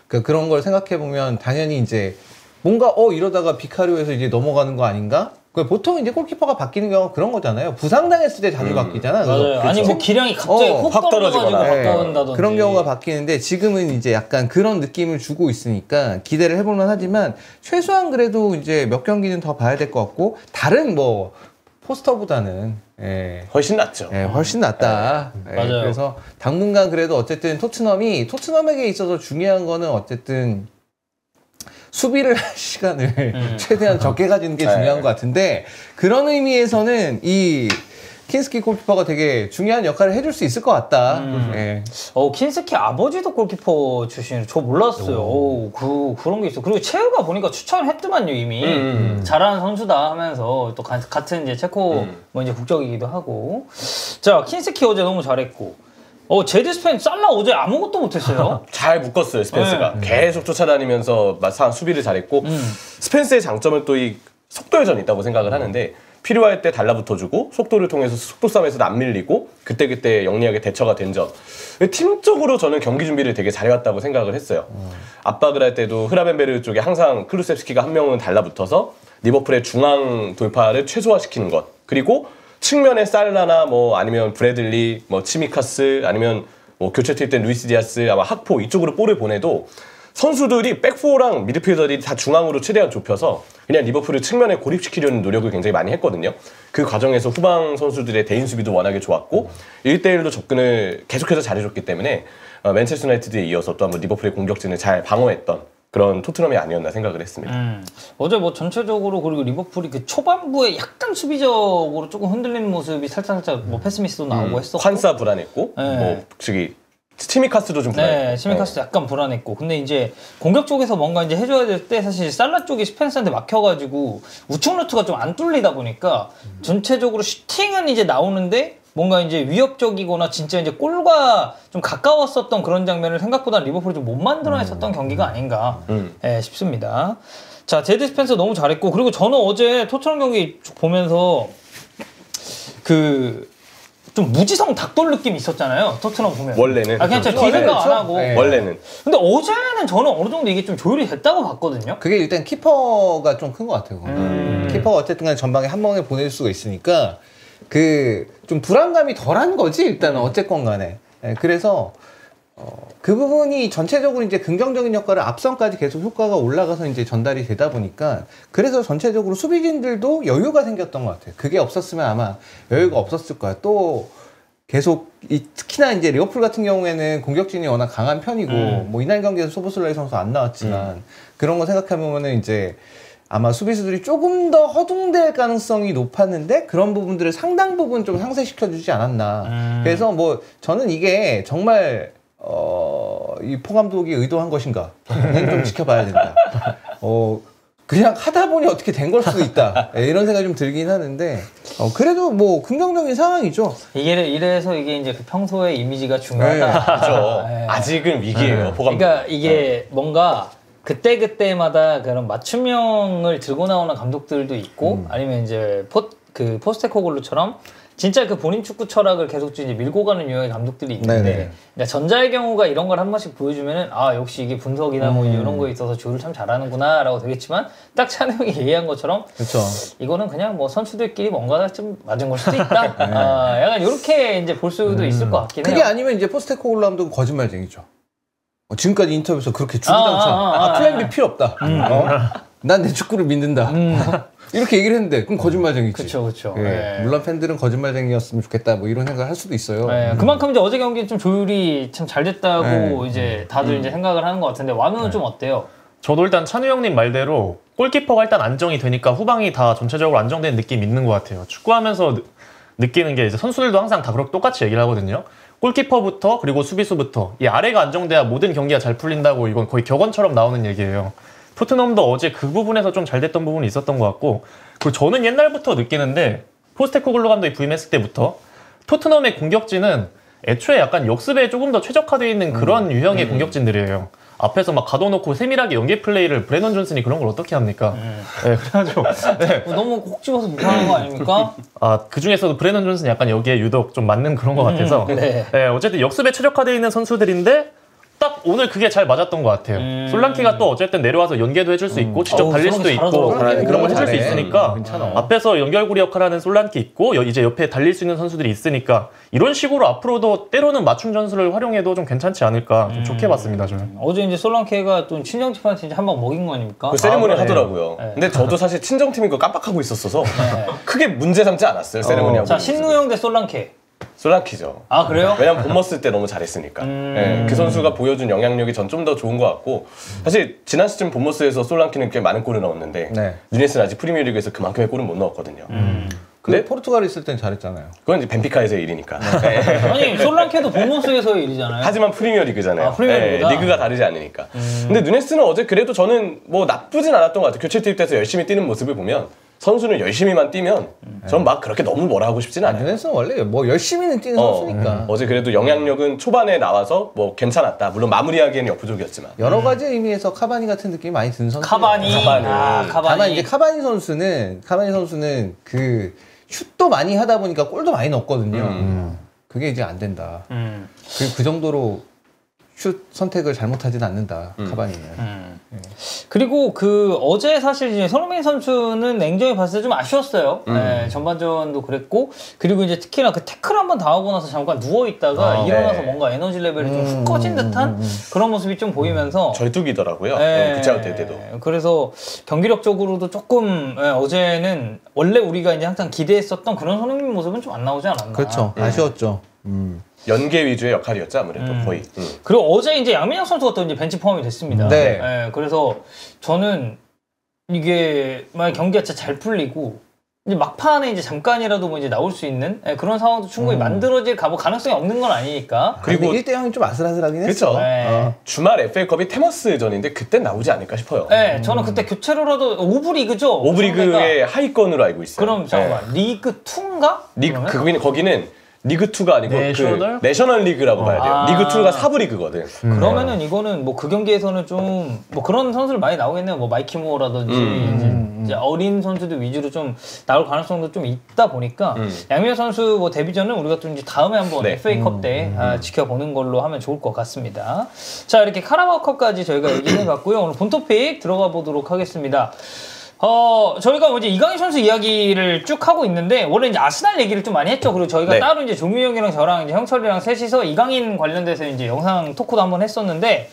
[SPEAKER 2] 그러니까 그런 걸 생각해 보면 당연히 이제 뭔가 이러다가 비카리오에서 이제 넘어가는 거 아닌가? 보통 이제 골키퍼가 바뀌는 경우가 그런 거잖아요. 부상당했을 때 자주 바뀌잖아.
[SPEAKER 1] 맞아요. 아니 뭐 기량이 갑자기 확
[SPEAKER 4] 확
[SPEAKER 1] 떨어져가지고
[SPEAKER 4] 떨어지거나.
[SPEAKER 1] 바꾼다든지.
[SPEAKER 2] 그런 경우가 바뀌는데 지금은 이제 약간 그런 느낌을 주고 있으니까 기대를 해볼만 하지만 최소한 이제 몇 경기는 더 봐야 될 것 같고 다른 뭐 포스터보다는
[SPEAKER 4] 훨씬 낫죠.
[SPEAKER 2] 훨씬 낫다.
[SPEAKER 1] 맞아요.
[SPEAKER 2] 그래서 당분간 그래도 어쨌든 토트넘에게 있어서 중요한 거는 어쨌든 수비를 할 시간을 최대한 적게 가지는 게 중요한 것 같은데 그런 의미에서는 이 킨스키 골키퍼가 되게 중요한 역할을 해줄 수 있을 것 같다.
[SPEAKER 1] 킨스키 아버지도 골키퍼 출신이라 저 몰랐어요. 그런 게 있어. 그리고 체우가 보니까 추천을 했더만요 이미. 잘하는 선수다 하면서 또 같은 이제 체코 뭐 이제 국적이기도 하고. 자, 킨스키 어제 너무 잘했고. 제드 스펜 살라 어제 아무것도 못했어요.
[SPEAKER 4] 잘 묶었어요 스펜스가. 계속 쫓아다니면서 수비를 잘했고 스펜스의 장점은 또 이 속도 여전이 있다고 생각을 하는데 필요할 때 달라붙어주고 속도를 통해서 속도 싸움에서도 안 밀리고 그때그때 영리하게 대처가 된 점. 팀적으로 저는 경기 준비를 되게 잘해왔다고 생각을 했어요. 압박을 할 때도 흐라벤베르 쪽에 항상 클루셉스키가 한 명은 달라붙어서 리버풀의 중앙 돌파를 최소화시키는 것. 그리고 측면에 살라나 뭐 아니면 브래들리, 뭐 치미카스 아니면 뭐 교체 투입된 루이스 디아스 아마 학포 이쪽으로 볼을 보내도 선수들이 백포랑 미드필더들이 다 중앙으로 최대한 좁혀서 그냥 리버풀을 측면에 고립시키려는 노력을 굉장히 많이 했거든요. 그 과정에서 후방 선수들의 대인 수비도 워낙에 좋았고 1대1로 접근을 계속해서 잘해줬기 때문에 맨체스터 유나이티드에 이어서 또 한번 리버풀의 공격진을 잘 방어했던 그런 토트넘이 아니었나 생각을 했습니다.
[SPEAKER 1] 어제 뭐 전체적으로 그리고 리버풀이 그 초반부에 약간 수비적으로 조금 흔들리는 모습이 살짝 뭐 패스미스도 나오고 했었고
[SPEAKER 4] 환사 불안했고
[SPEAKER 1] 네.
[SPEAKER 4] 뭐 저기 치미카스도 좀 불안했고
[SPEAKER 1] 네, 시미카스도 약간 불안했고 근데 이제 공격 쪽에서 뭔가 이제 해줘야 될 때 사실 살라 쪽이 스펜스한테 막혀가지고 우측 루트가 좀 안 뚫리다 보니까 전체적으로 슈팅은 이제 나오는데 뭔가 이제 위협적이거나 진짜 이제 골과 좀 가까웠었던 그런 장면을 생각보다 리버풀이 좀 못 만들어냈었던 경기가 아닌가 싶습니다. 자, 제드 스펜서 너무 잘했고 그리고 저는 어제 토트넘 경기 쭉 보면서 그 좀 무지성 닭돌 느낌이 있었잖아요. 토트넘 보면.
[SPEAKER 4] 원래는.
[SPEAKER 1] 그냥 진짜 뒤 생각 안 하고.
[SPEAKER 2] 네.
[SPEAKER 4] 원래는.
[SPEAKER 1] 근데 어제는 저는 어느 정도 이게 좀 조율이 됐다고 봤거든요.
[SPEAKER 2] 그게 일단 키퍼가 좀 큰 것 같아요. 키퍼가 어쨌든 간에 전방에 한 번에 보낼 수가 있으니까 그 좀 불안감이 덜한 거지 일단은 어쨌건 간에. 네, 그래서 그 부분이 전체적으로 이제 긍정적인 효과를 앞선까지 계속 효과가 올라가서 이제 전달이 되다 보니까 그래서 전체적으로 수비진들도 여유가 생겼던 것 같아요. 그게 없었으면 아마 여유가 없었을 거야. 또 계속 특히나 이제 리버풀 같은 경우에는 공격진이 워낙 강한 편이고 뭐 이날 경기에서 소보슬라이 선수 안 나왔지만 그런 거 생각해보면은 이제 아마 수비수들이 조금 더 허둥댈 가능성이 높았는데 그런 부분들을 상당 부분 좀 상쇄시켜주지 않았나. 그래서 뭐 저는 이게 정말 이 포 감독이 의도한 것인가 좀 지켜봐야 된다. 그냥 하다 보니 어떻게 된 걸 수도 있다. 이런 생각이 좀 들긴 하는데 그래도 뭐 긍정적인 상황이죠.
[SPEAKER 1] 이래서 이게 이제 그 평소의 이미지가 중요하다.
[SPEAKER 4] 그렇죠. 아직은 위기예요. 포감.
[SPEAKER 1] 그러니까 이게 뭔가 그때마다 그런 맞춤형을 들고 나오는 감독들도 있고 아니면 이제 포스테코글루처럼 진짜 그 본인 축구 철학을 계속 이제 밀고 가는 유형의 감독들이 있는데 그러니까 전자의 경우가 이런 걸 한 번씩 보여주면은 아 역시 이게 분석이나 뭐 이런 거에 있어서 조율을 참 잘하는구나라고 되겠지만 딱 찬우 형이 얘기한 것처럼
[SPEAKER 2] 그렇죠.
[SPEAKER 1] 이거는 그냥 뭐 선수들끼리 뭔가 좀 맞은 걸 수도 있다. 약간 이렇게 이제 볼 수도 있을 것 같긴 해요.
[SPEAKER 2] 그게 아니면 이제 포스테코글루 감독은 거짓말쟁이죠. 지금까지 인터뷰에서 그렇게 주구장창 플랜 B 필요 없다. 난 내 축구를 믿는다. 이렇게 얘기를 했는데 그럼 거짓말쟁이지.
[SPEAKER 1] 그렇죠.
[SPEAKER 2] 예. 물론 팬들은 거짓말쟁이였으면 좋겠다 뭐 이런 생각을 할 수도 있어요.
[SPEAKER 1] 그만큼 이제 어제 경기는 좀 조율이 참 잘 됐다고 이제 다들 이제 생각을 하는 것 같은데 완우는 좀 어때요?
[SPEAKER 3] 저도 일단 찬우 형님 말대로 골키퍼가 일단 안정이 되니까 후방이 다 전체적으로 안정된 느낌이 있는 것 같아요. 축구하면서 느끼는 게 이제 선수들도 항상 다 그렇게 똑같이 얘기를 하거든요. 골키퍼부터 그리고 수비수부터 이 아래가 안정돼야 모든 경기가 잘 풀린다고 이건 거의 격언처럼 나오는 얘기예요. 토트넘도 어제 그 부분에서 좀 잘 됐던 부분이 있었던 것 같고 그리고 저는 옛날부터 느끼는데 포스테코글루 감독이 부임했을 때부터 토트넘의 공격진은 애초에 약간 역습에 조금 더 최적화되어 있는 그런 유형의 공격진들이에요. 앞에서 막 가둬놓고 세밀하게 연계 플레이를 브레넌 존슨이 그런 걸 어떻게 합니까? 네, 그래가지고
[SPEAKER 1] 너무 콕 집어서 못하는 거 아닙니까?
[SPEAKER 3] 그 중에서도 브레넌 존슨이 약간 여기에 유독 좀 맞는 그런 것 같아서
[SPEAKER 1] 네.
[SPEAKER 3] 어쨌든 역습에 최적화되어 있는 선수들인데 딱 오늘 그게 잘 맞았던 것 같아요. 솔랑키가 또 어쨌든 내려와서 연계도 해줄 수 있고 직접 달릴 수도 있고
[SPEAKER 2] 잘하더라고요.
[SPEAKER 3] 그런 걸 해줄 수
[SPEAKER 2] 잘해.
[SPEAKER 3] 있으니까
[SPEAKER 2] 괜찮아.
[SPEAKER 3] 앞에서 연결고리 역할하는 솔랑키 있고 이제 옆에 달릴 수 있는 선수들이 있으니까 이런 식으로 앞으로도 때로는 맞춤 전술을 활용해도 좀 괜찮지 않을까 좀 좋게 봤습니다. 저는.
[SPEAKER 1] 어제 이제 솔랑케가 또 친정팀한테 이제 한 방 먹인 거 아닙니까?
[SPEAKER 4] 그 세리머니
[SPEAKER 3] 네.
[SPEAKER 4] 하더라고요. 근데 저도 사실 친정팀인 거 깜빡하고 있었어서 크게 문제 삼지 않았어요. 세리머니 하고.
[SPEAKER 1] 자, 신누영 대 솔랑케.
[SPEAKER 4] 솔랑키죠.
[SPEAKER 1] 아, 그래요?
[SPEAKER 4] 왜냐면 본머스 때 너무 잘했으니까. 그 선수가 보여준 영향력이 전 좀 더 좋은 것 같고 사실 지난 시즌 본머스에서 솔랑키는 꽤 많은 골을 넣었는데 누네스는 아직 프리미어리그에서 그만큼의 골은 못 넣었거든요.
[SPEAKER 2] 근데 포르투갈에 있을 땐 잘했잖아요.
[SPEAKER 4] 그건 이제 벤피카에서의 일이니까.
[SPEAKER 1] 아니, 솔랑케도 본모스에서의 일이잖아요.
[SPEAKER 4] 하지만 프리미어리그잖아요.
[SPEAKER 1] 프리미어리그다.
[SPEAKER 4] 리그가 다르지 않으니까. 근데 누네스는 어제 그래도 저는 뭐 나쁘진 않았던 것 같아요. 교체 투입돼서 열심히 뛰는 모습을 보면 선수는 열심히만 뛰면 전 막 그렇게 너무 뭐라 하고 싶진 않아요.
[SPEAKER 2] 누네스는 원래 뭐 열심히는 뛰는 선수니까.
[SPEAKER 4] 어제 그래도 영향력은 초반에 나와서 뭐 괜찮았다. 물론 마무리하기에는 역부족이었지만.
[SPEAKER 2] 여러 가지 의미에서 카바니 같은 느낌이 많이 드는 선수.
[SPEAKER 1] 카바니.
[SPEAKER 2] 다만
[SPEAKER 1] 카바니.
[SPEAKER 2] 이제 카바니 선수는 그 슛도 많이 하다 보니까 골도 많이 넣었거든요. 그게 이제 안 된다. 그 정도로 슛 선택을 잘못하진 않는다. 카바니는.
[SPEAKER 1] 그리고 그 어제 사실 이제 손흥민 선수는 냉정히 봤을 때 좀 아쉬웠어요. 네, 전반전도 그랬고 그리고 이제 특히나 그 태클 한번 당하고 나서 잠깐 누워 있다가 일어나서
[SPEAKER 4] 네.
[SPEAKER 1] 뭔가 에너지 레벨이 좀 훅 꺼진 듯한 그런 모습이 좀 보이면서
[SPEAKER 4] 절뚝이더라고요.
[SPEAKER 1] 네,
[SPEAKER 4] 교체아웃 될 때도.
[SPEAKER 1] 그래서 경기력적으로도 조금 어제는 원래 우리가 이제 항상 기대했었던 그런 손흥민 모습은 좀 안 나오지 않았나.
[SPEAKER 2] 그렇죠. 아쉬웠죠.
[SPEAKER 4] 연계 위주의 역할이었죠 아무래도 거의.
[SPEAKER 1] 그리고 어제 이제 양민혁 선수가 또 이제 벤치 포함이 됐습니다.
[SPEAKER 2] 네.
[SPEAKER 1] 그래서 저는 이게 만약 경기가 진짜 잘 풀리고 이제 막판에 이제 잠깐이라도 뭐 이제 나올 수 있는 그런 상황도 충분히 만들어질 가능성이 없는 건 아니니까.
[SPEAKER 2] 그리고
[SPEAKER 4] 그리고
[SPEAKER 2] 1대0이 좀 아슬아슬하긴 했어.
[SPEAKER 4] 그렇죠.
[SPEAKER 1] 네.
[SPEAKER 4] 주말 FA컵이 테머스전인데 그때 나오지 않을까 싶어요.
[SPEAKER 1] 네, 저는 그때 교체로라도 오브리그죠.
[SPEAKER 4] 오브리그의 하위권으로 알고 있어요.
[SPEAKER 1] 그럼 잠깐만 리그 2인가?
[SPEAKER 4] 거기는 리그 2가 아니고
[SPEAKER 3] 내셔널?
[SPEAKER 4] 그 내셔널 리그라고 봐야 돼요.
[SPEAKER 1] 아.
[SPEAKER 4] 리그 2가 4부 리그거든.
[SPEAKER 1] 그러면은 이거는 뭐 그 경기에서는 좀 뭐 그런 선수들 많이 나오겠네요. 뭐 마이키 무어라든지 이제 어린 선수들 위주로 좀 나올 가능성도 좀 있다 보니까 양민혁 선수 뭐 데뷔전은 우리가 또 이제 다음에 한번
[SPEAKER 4] 네.
[SPEAKER 1] FA컵 때 지켜보는 걸로 하면 좋을 것 같습니다. 자, 이렇게 카라바오컵까지 저희가 얘기해봤고요. 오늘 본 토픽 들어가 보도록 하겠습니다. 저희가 이제 이강인 선수 이야기를 쭉 하고 있는데, 원래 이제 아스날 얘기를 좀 많이 했죠. 그리고 저희가
[SPEAKER 4] 네.
[SPEAKER 1] 따로 이제 종유 형이랑 저랑 이제 형철이랑 셋이서 이강인 관련돼서 이제 영상 토크도 한번 했었는데,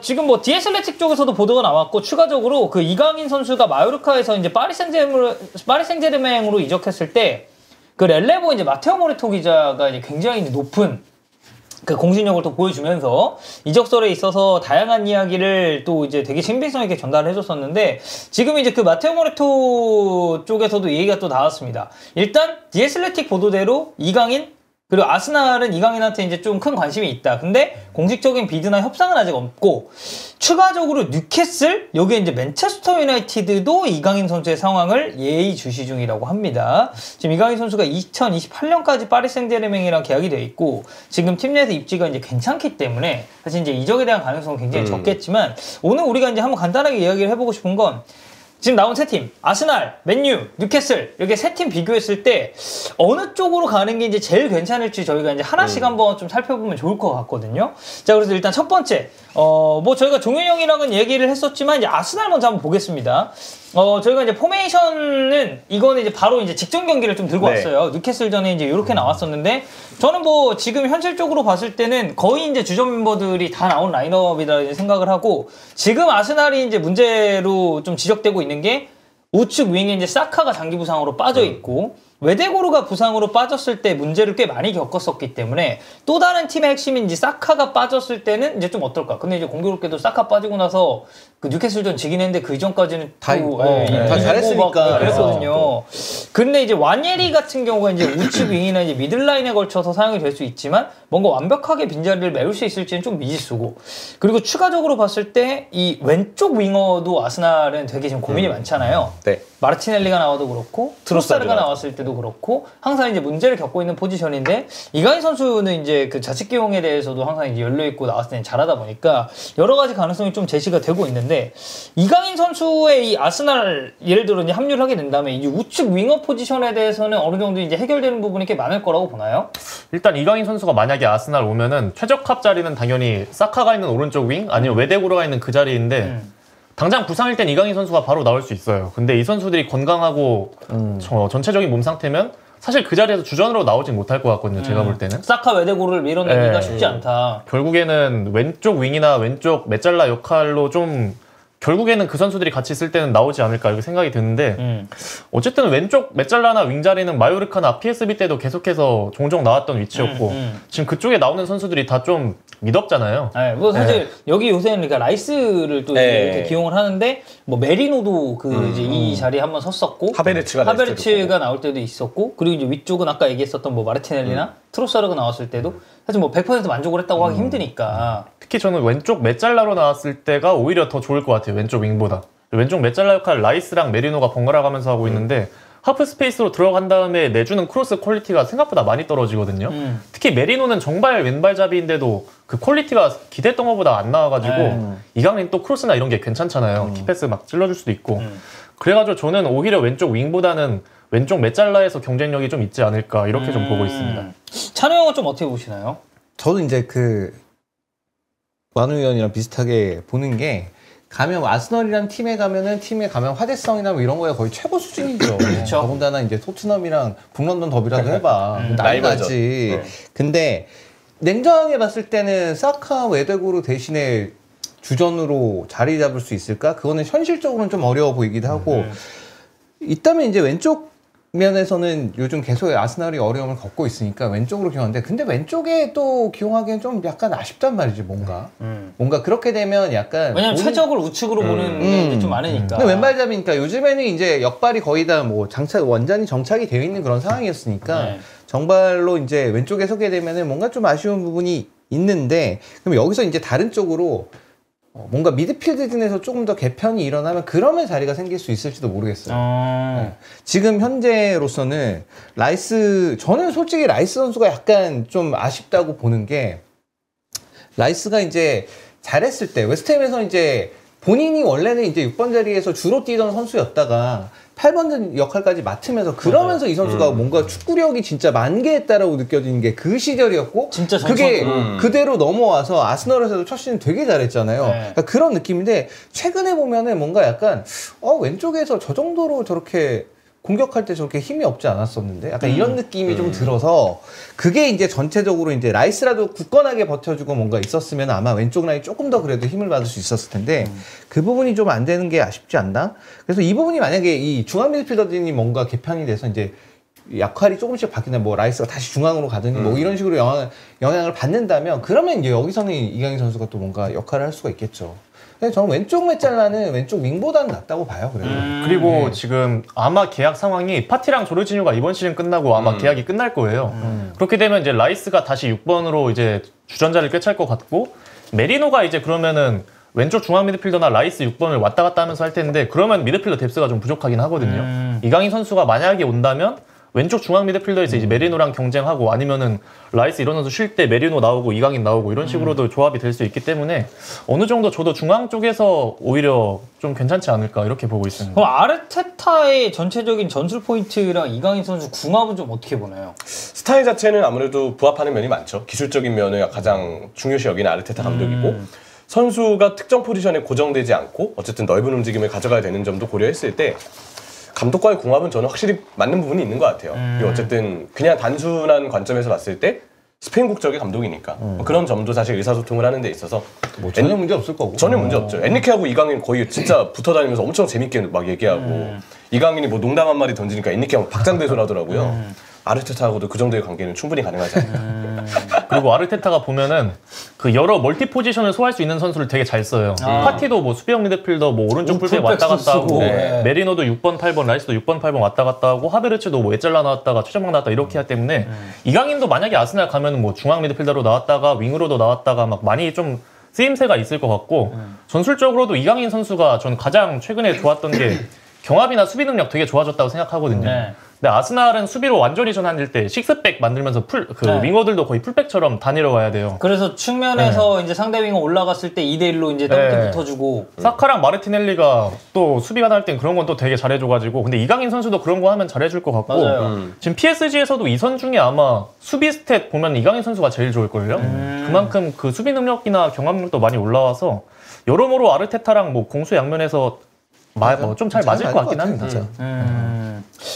[SPEAKER 1] 지금 뭐 디에슬레틱 쪽에서도 보도가 나왔고, 추가적으로 그 이강인 선수가 마요르카에서 이제 파리 생제르맹으로 이적했을 때, 그 렐레보 이제 마테오 모리토 기자가 이제 굉장히 이제 높은 그 공신력을 또 보여주면서 이적설에 있어서 다양한 이야기를 또 이제 되게 신빙성 있게 전달을 해줬었는데, 지금 이제 그 마테오 모리토 쪽에서도 얘기가 또 나왔습니다. 일단 디에슬레틱 보도대로 이강인 그리고 아스날은 이강인한테 이제 좀 큰 관심이 있다. 근데 공식적인 비드나 협상은 아직 없고, 추가적으로 뉴캐슬, 여기에 이제 맨체스터 유나이티드도 이강인 선수의 상황을 예의주시 중이라고 합니다. 지금 이강인 선수가 2028년까지 파리 생제르맹이랑 계약이 돼 있고, 지금 팀 내에서 입지가 이제 괜찮기 때문에 사실 이제 이적에 대한 가능성은 굉장히 적겠지만, 오늘 우리가 이제 한번 간단하게 이야기를 해보고 싶은 건, 지금 나온 세 팀, 아스날, 맨유, 뉴캐슬, 이렇게 세 팀 비교했을 때 어느 쪽으로 가는 게 이제 제일 괜찮을지 저희가 이제 하나씩 한번 좀 살펴보면 좋을 것 같거든요. 자, 그래서 일단 첫 번째, 뭐 저희가 종현 형이랑은 얘기를 했었지만 이제 아스날 먼저 한번 보겠습니다. 저희가 이제 포메이션은 이거는 이제 바로 이제 직전 경기를 좀 들고
[SPEAKER 4] 네.
[SPEAKER 1] 왔어요. 뉴캐슬 전에 이제 이렇게 나왔었는데, 저는 뭐 지금 현실적으로 봤을 때는 거의 이제 주전 멤버들이 다 나온 라인업이다 생각을 하고, 지금 아스날이 이제 문제로 좀 지적되고 있는 게 우측 윙에 이제 사카가 장기 부상으로 빠져 있고, 웨데고르가 부상으로 빠졌을 때 문제를 꽤 많이 겪었었기 때문에 또 다른 팀의 핵심인 이제 사카가 빠졌을 때는 이제 좀 어떨까. 근데 이제 공교롭게도 사카 빠지고 나서 그 뉴캐슬전 지긴 했는데 그 이전까지는
[SPEAKER 2] 다
[SPEAKER 1] 잘했으니까 그랬거든요. 근데 이제 와니에리 같은 경우가 이제 우측 윙이나 이제 미들라인에 걸쳐서 사용이 될 수 있지만 뭔가 완벽하게 빈자리를 메울 수 있을지는 좀 미지수고, 그리고 추가적으로 봤을 때 이 왼쪽 윙어도 아스날은 되게 지금 고민이 많잖아요.
[SPEAKER 4] 네.
[SPEAKER 1] 마르티넬리가 나와도 그렇고 트로사르가 나왔을 때도 그렇고 항상 이제 문제를 겪고 있는 포지션인데, 이강인 선수는 이제 그 자책 기용에 대해서도 항상 이제 열려 있고 나왔을 때는 잘하다 보니까 여러 가지 가능성이 좀 제시가 되고 있는데, 이강인 선수의 이 아스날 예를 들어 이제 합류를 하게 된다면 이 우측 윙어 포지션에 대해서는 어느 정도 이제 해결되는 부분이 꽤 많을 거라고 보나요?
[SPEAKER 3] 일단 이강인 선수가 만약에 아스날 오면은 최적합 자리는 당연히 사카가 있는 오른쪽 윙 아니면 웨데고르가 있는 그 자리인데, 당장 부상일 땐 이강인 선수가 바로 나올 수 있어요. 근데 이 선수들이 건강하고 전체적인 몸 상태면 사실 그 자리에서 주전으로 나오진 못할 것 같거든요. 제가 볼 때는.
[SPEAKER 1] 사카 웨데고르를 밀어내기가
[SPEAKER 3] 네.
[SPEAKER 1] 쉽지 않다.
[SPEAKER 3] 결국에는 왼쪽 윙이나 왼쪽 메잘라 역할로 좀 결국에는 그 선수들이 같이 있을 때는 나오지 않을까 이렇게 생각이 드는데, 어쨌든 왼쪽 메잘라나 윙 자리는 마요르카나 PSV 때도 계속해서 종종 나왔던 위치였고 지금 그쪽에 나오는 선수들이 다 좀 미덥잖아요.
[SPEAKER 1] 네, 뭐 사실 여기 요새는 그러니까 라이스를 또
[SPEAKER 4] 네.
[SPEAKER 1] 이렇게 기용을 하는데, 뭐 메리노도 그 이제 이 자리에 한번 섰었고, 하베르츠가 나올 때도 있었고, 그리고 이제 위쪽은 아까 얘기했었던 뭐 마르티넬리나 트로사르가 나왔을 때도 사실 뭐 100% 만족을 했다고 하기 힘드니까.
[SPEAKER 3] 특히 저는 왼쪽 메잘라로 나왔을 때가 오히려 더 좋을 것 같아요. 왼쪽 윙보다. 왼쪽 메잘라 역할 라이스랑 메리노가 번갈아 가면서 하고 있는데, 하프 스페이스로 들어간 다음에 내주는 크로스 퀄리티가 생각보다 많이 떨어지거든요. 특히 메리노는 정발 왼발잡이인데도 그 퀄리티가 기대했던 것보다 안 나와가지고, 이강인 또 크로스나 이런 게 괜찮잖아요. 키패스 막 찔러줄 수도 있고. 그래가지고 저는 오히려 왼쪽 윙보다는 왼쪽 메잘라에서 경쟁력이 좀 있지 않을까 이렇게 좀 보고 있습니다.
[SPEAKER 1] 찬호 형은 좀 어떻게 보시나요?
[SPEAKER 2] 저도 이제 그 만우 의원이랑 비슷하게 보는 게 가면 아스널이라는 팀에 가면은 팀의 가면 화제성이나 뭐 이런 거에 거의 최고 수준이죠. 더군다나 이제 토트넘이랑 북런던 더비라도 해봐. 난리 나지. 근데 냉정하게 봤을 때는 사카 외대고로 대신에 주전으로 자리 잡을 수 있을까? 그거는 현실적으로는 좀 어려워 보이기도 하고 있다면 이제 왼쪽 면에서는 요즘 계속 아스날이 어려움을 겪고 있으니까 왼쪽으로 기용하는데 근데 왼쪽에 또 기용하기엔 좀 약간 아쉽단 말이지 뭔가 그렇게 되면 약간
[SPEAKER 1] 왜냐면 최적을 우측으로 보는 게 이제 좀 많으니까.
[SPEAKER 2] 근데 왼발잡이니까 요즘에는 이제 역발이 거의 다 뭐 완전히 정착이 되어 있는 그런 상황이었으니까 정발로 이제 왼쪽에 서게 되면은 뭔가 좀 아쉬운 부분이 있는데 그럼 여기서 이제 다른 쪽으로 뭔가 미드필드진에서 조금 더 개편이 일어나면 그러면 자리가 생길 수 있을지도 모르겠어요. 네. 지금 현재로서는 저는 솔직히 라이스 선수가 약간 좀 아쉽다고 보는 게 라이스가 이제 잘했을 때 웨스트햄에서 이제 본인이 원래는 이제 6번 자리에서 주로 뛰던 선수였다가 8번 역할까지 맡으면서 그러면서 이 선수가 뭔가 축구력이 진짜 만개했다라고 느껴지는 게 그 시절이었고
[SPEAKER 1] 진짜
[SPEAKER 2] 그게 그대로 넘어와서 아스널에서도 첫 시즌 되게 잘했잖아요.
[SPEAKER 1] 네.
[SPEAKER 2] 그러니까 그런 느낌인데 최근에 보면은 뭔가 약간 왼쪽에서 저 정도로 저렇게 공격할 때 저렇게 힘이 없지 않았었는데 약간 이런 느낌이 좀 들어서 그게 이제 전체적으로 이제 라이스라도 굳건하게 버텨주고 뭔가 있었으면 아마 왼쪽 라인 조금 더 그래도 힘을 받을 수 있었을 텐데 그 부분이 좀 안 되는 게 아쉽지 않나? 그래서 이 부분이 만약에 이 중앙 미드필더진이 뭔가 개편이 돼서 이제 역할이 조금씩 바뀌나 뭐 라이스가 다시 중앙으로 가든지 뭐 이런 식으로 영향을 받는다면 그러면 이제 여기서는 이강인 선수가 또 뭔가 역할을 할 수가 있겠죠. 근데 저는 왼쪽 메짤라는 왼쪽 윙보다는 낫다고 봐요. 그래도.
[SPEAKER 3] 그리고 지금 아마 계약 상황이 파티랑 조르지뉴가 이번 시즌 끝나고 아마 계약이 끝날 거예요. 그렇게 되면 이제 라이스가 다시 6번으로 이제 주전자를 꿰찰 것 같고 메리노가 이제 그러면은 왼쪽 중앙 미드필더나 라이스 6번을 왔다 갔다 하면서 할 텐데 그러면 미드필더 뎁스가 좀 부족하긴 하거든요. 이강인 선수가 만약에 온다면 왼쪽 중앙 미드필더에서 이제 메리노랑 경쟁하고 아니면은 라이스 이런 선수 쉴 때 메리노 나오고 이강인 나오고 이런 식으로도 조합이 될 수 있기 때문에 어느 정도 저도 중앙 쪽에서 오히려 좀 괜찮지 않을까 이렇게 보고 있습니다.
[SPEAKER 1] 그럼 아르테타의 전체적인 전술 포인트랑 이강인 선수 궁합은 좀 어떻게 보나요?
[SPEAKER 4] 스타일 자체는 아무래도 부합하는 면이 많죠. 기술적인 면을 가장 중요시 여기는 아르테타 감독이고 선수가 특정 포지션에 고정되지 않고 어쨌든 넓은 움직임을 가져가야 되는 점도 고려했을 때 감독과의 궁합은 저는 확실히 맞는 부분이 있는 것 같아요. 그리고 어쨌든 그냥 단순한 관점에서 봤을 때 스페인 국적의 감독이니까 그런 점도 사실 의사소통을 하는 데 있어서
[SPEAKER 2] 뭐 전혀 문제 없을 거고.
[SPEAKER 4] 전혀 문제 없죠. 엔리케하고 이강인 거의 진짜 붙어 다니면서 엄청 재밌게 막 얘기하고 이강인이 뭐 농담 한 마디 던지니까 엔리케하고 박장대소하더라고요. 아르테타하고도 그 정도의 관계는 충분히 가능하지 않나.
[SPEAKER 3] 그리고 아르테타가 보면은 그 여러 멀티 포지션을 소화할 수 있는 선수를 되게 잘 써요. 파티도 뭐 수비형 미드필더, 뭐 오른쪽 풀백 왔다 갔다 하고, 메리노도 6번, 8번, 라이스도 6번, 8번 왔다 갔다 하고, 하베르츠도 뭐 에젤라 나왔다가 최정막 나왔다 이렇게 하기 때문에 이강인도 만약에 아스날 가면은 뭐 중앙 미드필더로 나왔다가 윙으로도 나왔다가 막 많이 좀 쓰임새가 있을 것 같고 전술적으로도 이강인 선수가 전 가장 최근에 좋았던 게 경합이나 수비 능력 되게 좋아졌다고 생각하거든요. 근데 아스날은 수비로 완전히 전환될 때 식스백 만들면서 윙어들도 거의 풀백처럼 다 내려와야 돼요.
[SPEAKER 1] 그래서 측면에서 이제 상대 윙어 올라갔을 때 2대1로 이제 더블 붙어주고
[SPEAKER 3] 사카랑 마르티넬리가 또 수비가 나올 땐 그런 건 또 되게 잘해줘가지고 근데 이강인 선수도 그런 거 하면 잘해줄 것 같고 지금 PSG에서도 이 선 중에 아마 수비 스탯 보면 이강인 선수가 제일 좋을걸요? 그만큼 그 수비 능력이나 경합력도 많이 올라와서 여러모로 아르테타랑 뭐 공수 양면에서 좀 잘 맞을 것 같긴 합니다.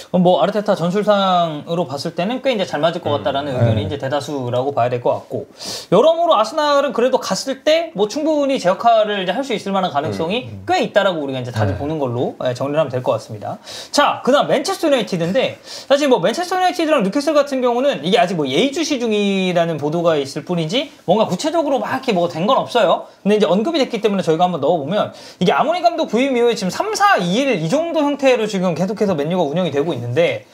[SPEAKER 1] 그럼 뭐 아르테타 전술상으로 봤을 때는 꽤 이제 잘 맞을 것 같다라는 의견이 이제 대다수라고 봐야 될 것 같고 여러모로 아스날은 그래도 갔을 때 뭐 충분히 제 역할을 이제 할 수 있을 만한 가능성이 꽤 있다라고 우리가 이제 다들 보는 걸로 정리를 하면 될 것 같습니다. 자, 그다음 맨체스터 유나이티드인데 사실 뭐 맨체스터 유나이티드랑 뉴캐슬 같은 경우는 이게 아직 뭐 예의주시 중이라는 보도가 있을 뿐이지 뭔가 구체적으로 막 이렇게 뭐가 된 건 없어요. 근데 이제 언급이 됐기 때문에 저희가 한번 넣어보면 이게 아모니 감독 부임 이후에 지금 3-4-2-1 이 정도 형태로 지금 계속해서 맨유가 운영이 되고 있는데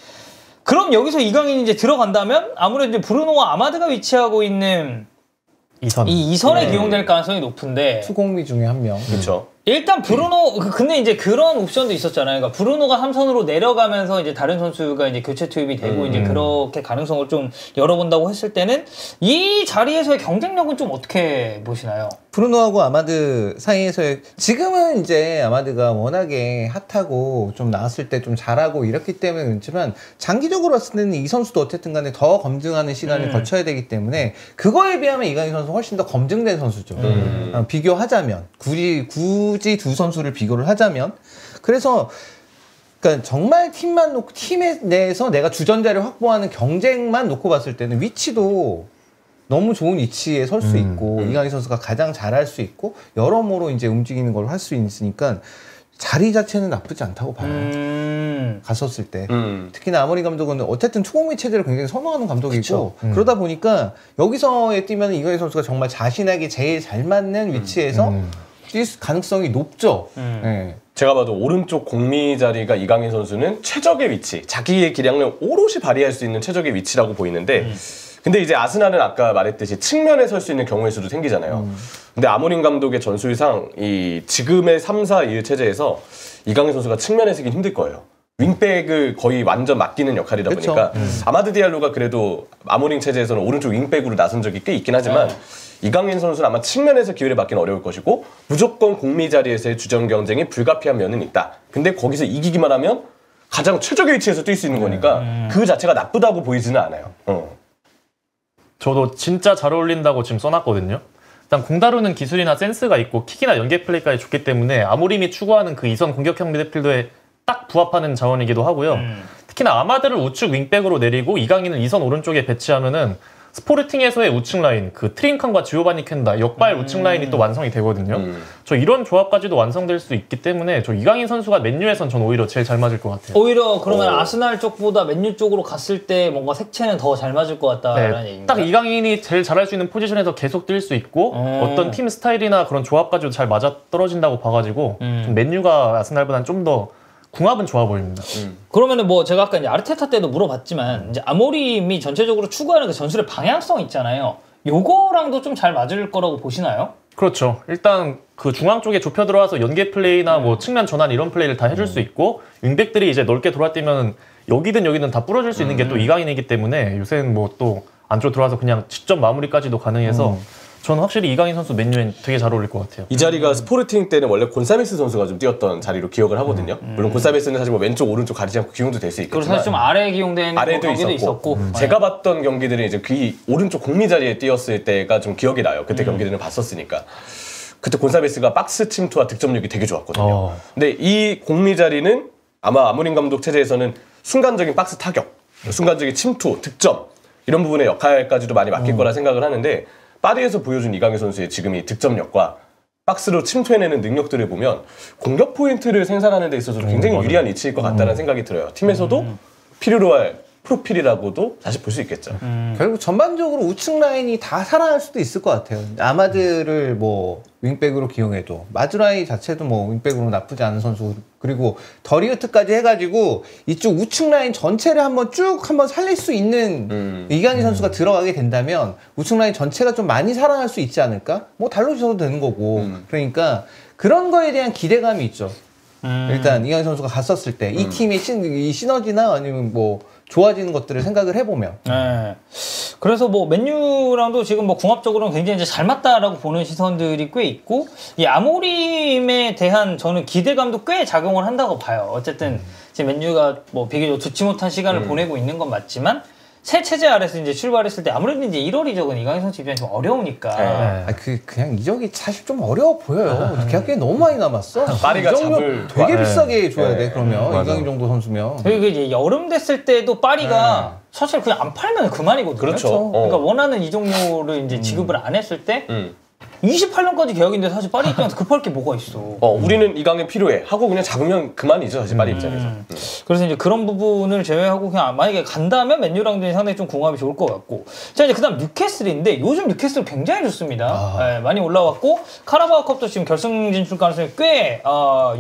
[SPEAKER 1] 그럼 여기서 이강인이 이제 들어간다면 아무래도 이제 브루노와 아마드가 위치하고 있는 이 2선에 기용될 가능성이 높은데
[SPEAKER 2] 수공미 중에 한 명.
[SPEAKER 4] 그렇죠.
[SPEAKER 1] 일단 브루노 근데 이제 그런 옵션도 있었잖아요. 그러니까 브루노가 3선으로 내려가면서 이제 다른 선수가 이제 교체 투입이 되고 이제 그렇게 가능성을 좀 열어본다고 했을 때는 이 자리에서의 경쟁력은 좀 어떻게 보시나요?
[SPEAKER 2] 브루노하고 아마드 사이에서의 지금은 이제 아마드가 워낙에 핫하고 좀 나왔을 때 좀 잘하고 이렇기 때문에 그렇지만 장기적으로 봤을 때는 이 선수도 어쨌든 간에 더 검증하는 시간을 거쳐야 되기 때문에 그거에 비하면 이강인 선수 훨씬 더 검증된 선수죠. 비교하자면 굳이 두 선수를 비교를 하자면 그래서 그러니까 정말 팀만 놓고 팀에 내에서 내가 주전자를 확보하는 경쟁만 놓고 봤을 때는 위치도 너무 좋은 위치에 설 수 있고 이강인 선수가 가장 잘할 수 있고 여러모로 이제 움직이는 걸 할 수 있으니까 자리 자체는 나쁘지 않다고 봐요. 갔었을 때 특히나 아모린 감독은 어쨌든 투공미 체제를 굉장히 선호하는 감독이고 그러다 보니까 여기서에 뛰면 이강인 선수가 정말 자신에게 제일 잘 맞는 위치에서 뛸 가능성이 높죠. 네.
[SPEAKER 4] 제가 봐도 오른쪽 공미 자리가 이강인 선수는 최적의 위치, 자기의 기량을 오롯이 발휘할 수 있는 최적의 위치라고 보이는데 근데 이제 아스날은 아까 말했듯이 측면에 설 수 있는 경우의 수도 생기잖아요. 근데 아모린 감독의 전술상 이 지금의 3-4-1 체제에서 이강인 선수가 측면에 서긴 힘들 거예요. 윙백을 거의 완전 맡기는 역할이다
[SPEAKER 2] 그쵸.
[SPEAKER 4] 보니까 아마드 디알로가 그래도 아모린 체제에서는 오른쪽 윙백으로 나선 적이 꽤 있긴 하지만 이강인 선수는 아마 측면에서 기회를 받기는 어려울 것이고 무조건 공미 자리에서의 주전 경쟁이 불가피한 면은 있다. 근데 거기서 이기기만 하면 가장 최적의 위치에서 뛸 수 있는 거니까 그 자체가 나쁘다고 보이지는 않아요.
[SPEAKER 3] 저도 진짜 잘 어울린다고 지금 써놨거든요. 일단 공 다루는 기술이나 센스가 있고 킥이나 연계 플레이까지 좋기 때문에 아모림이 추구하는 그 이선 공격형 미드필더에 딱 부합하는 자원이기도 하고요. 특히나 아마드를 우측 윙백으로 내리고 이강인을 이선 오른쪽에 배치하면은 스포르팅에서의 우측 라인, 그 트링칸과 지오바니 켄다 역발 우측 라인이 또 완성이 되거든요. 저 이런 조합까지도 완성될 수 있기 때문에 저 이강인 선수가 맨유에선 전 오히려 제일 잘 맞을 것 같아요.
[SPEAKER 1] 오히려 그러면 아스날 쪽보다 맨유 쪽으로 갔을 때 뭔가 색채는 더 잘 맞을 것 같다라는 얘기인가요?
[SPEAKER 3] 딱 이강인이 제일 잘할 수 있는 포지션에서 계속 뛸 수 있고 어떤 팀 스타일이나 그런 조합까지도 잘 맞아 떨어진다고 봐가지고 좀 맨유가 아스날보다는 좀 더 궁합은 좋아 보입니다.
[SPEAKER 1] 그러면은 뭐 제가 아까 이제 아르테타 때도 물어봤지만 이제 아모림이 전체적으로 추구하는 그 전술의 방향성 있잖아요. 요거랑도 좀 잘 맞을 거라고 보시나요?
[SPEAKER 3] 그렇죠. 일단 그 중앙 쪽에 좁혀 들어와서 연계 플레이나 뭐 측면 전환 이런 플레이를 다 해줄 수 있고 윙백들이 이제 넓게 돌아뛰면 여기든 다 뿌려줄 수 있는 게 또 이강인이기 때문에 요새는 뭐 또 안쪽 들어와서 그냥 직접 마무리까지도 가능해서 저는 확실히 이강인 선수 맨유엔 되게 잘 어울릴 것 같아요.
[SPEAKER 4] 이 자리가 스포르팅 때는 원래 곤사베스 선수가 좀 뛰었던 자리로 기억을 하거든요. 물론 곤사베스는 사실 뭐 왼쪽 오른쪽 가리지 않고 기용도 될 수
[SPEAKER 1] 그리고
[SPEAKER 4] 있겠지만
[SPEAKER 1] 사실 좀 아래 기용된
[SPEAKER 4] 아래도
[SPEAKER 1] 경기도
[SPEAKER 4] 있었고 제가 봤던 경기들은 이제 그 오른쪽 공미 자리에 뛰었을 때가 좀 기억이 나요. 그때 경기들은 봤었으니까. 그때 곤사베스가 박스 침투와 득점력이 되게 좋았거든요. 근데 이 공미 자리는 아마 아모린 감독 체제에서는 순간적인 박스 타격, 순간적인 침투, 득점 이런 부분의 역할까지도 많이 맡길 거라 생각을 하는데 파리에서 보여준 이강인 선수의 지금 이 득점력과 박스로 침투해내는 능력들을 보면 공격 포인트를 생산하는 데 있어서 굉장히 유리한 위치일 것 같다는 생각이 들어요. 팀에서도 필요로 할 프로필이라고도 다시 볼 수 있겠죠.
[SPEAKER 2] 결국 전반적으로 우측 라인이 다 살아날 수도 있을 것 같아요. 아마드를 뭐 윙백으로 기용해도 마즈라이 자체도 뭐 윙백으로 나쁘지 않은 선수 그리고 더리우트까지 해가지고 이쪽 우측 라인 전체를 한번 살릴 수 있는 이강인 선수가 들어가게 된다면 우측 라인 전체가 좀 많이 살아날 수 있지 않을까? 뭐 달러주셔도 되는 거고 그러니까 그런 거에 대한 기대감이 있죠. 일단 이강인 선수가 갔었을 때 이 팀의 이 시너지나 아니면 뭐 좋아지는 것들을 생각을 해보면.
[SPEAKER 1] 네. 그래서 뭐 맨유랑도 지금 뭐 궁합적으로는 굉장히 이제 잘 맞다라고 보는 시선들이 꽤 있고 이 아모림에 대한 저는 기대감도 꽤 작용을 한다고 봐요. 어쨌든 지금 맨유가 뭐 비교적 좋지 못한 시간을 보내고 있는 건 맞지만 새 체제 아래서 이제 출발했을 때 아무래도 이제 1월 이적은 이강인 선수 입장이 좀 어려우니까.
[SPEAKER 2] 그냥 이적이 사실 좀 어려워 보여요. 계약기간 너무 많이 남았어.
[SPEAKER 4] 파리가 잡을
[SPEAKER 2] 되게 비싸게 줘야 돼. 그러면 이강인 정도 선수면.
[SPEAKER 1] 그리고 이제 여름 됐을 때도 파리가 사실 그냥 안 팔면 그만이거든요.
[SPEAKER 4] 그렇죠.
[SPEAKER 1] 그러니까 원하는 이적료를 이제 지급을 안 했을 때 28년까지 계약인데 사실 파리 입장에서 급할 게 뭐가 있어.
[SPEAKER 4] 우리는 이강인 필요해 하고 그냥 잡으면 그만이죠. 사실 파리 입장에서.
[SPEAKER 1] 그래서 이제 그런 부분을 제외하고 그냥 만약에 간다면 맨유랑도 상당히 좀 궁합이 좋을 것 같고. 자 이제 그다음 뉴캐슬인데 요즘 뉴캐슬 굉장히 좋습니다. 네, 많이 올라왔고 카라바오컵도 지금 결승 진출 가능성이 꽤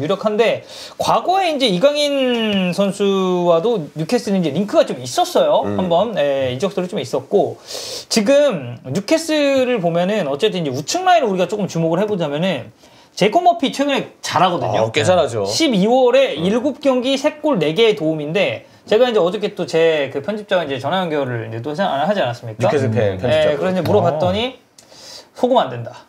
[SPEAKER 1] 유력한데 과거에 이제 이강인 선수와도 뉴캐슬이 이제 링크가 좀 있었어요. 한번 이적설이 좀 있었고 지금 뉴캐슬을 보면은 어쨌든 이제 우측 라인을 우리가 조금 주목을 해보자면은 제이콥 머피 최근에 잘하거든요.
[SPEAKER 4] 꽤 잘하죠.
[SPEAKER 1] 12월에 7경기 3골 4개의 도움인데 제가 이제 어저께 또 제 그 편집자가 이제 전화 연결을 이제 또 하지 않았습니까?
[SPEAKER 4] 뉴캐슬 팬 편집자.
[SPEAKER 1] 그래서 이제 물어봤더니 소금 안 된다.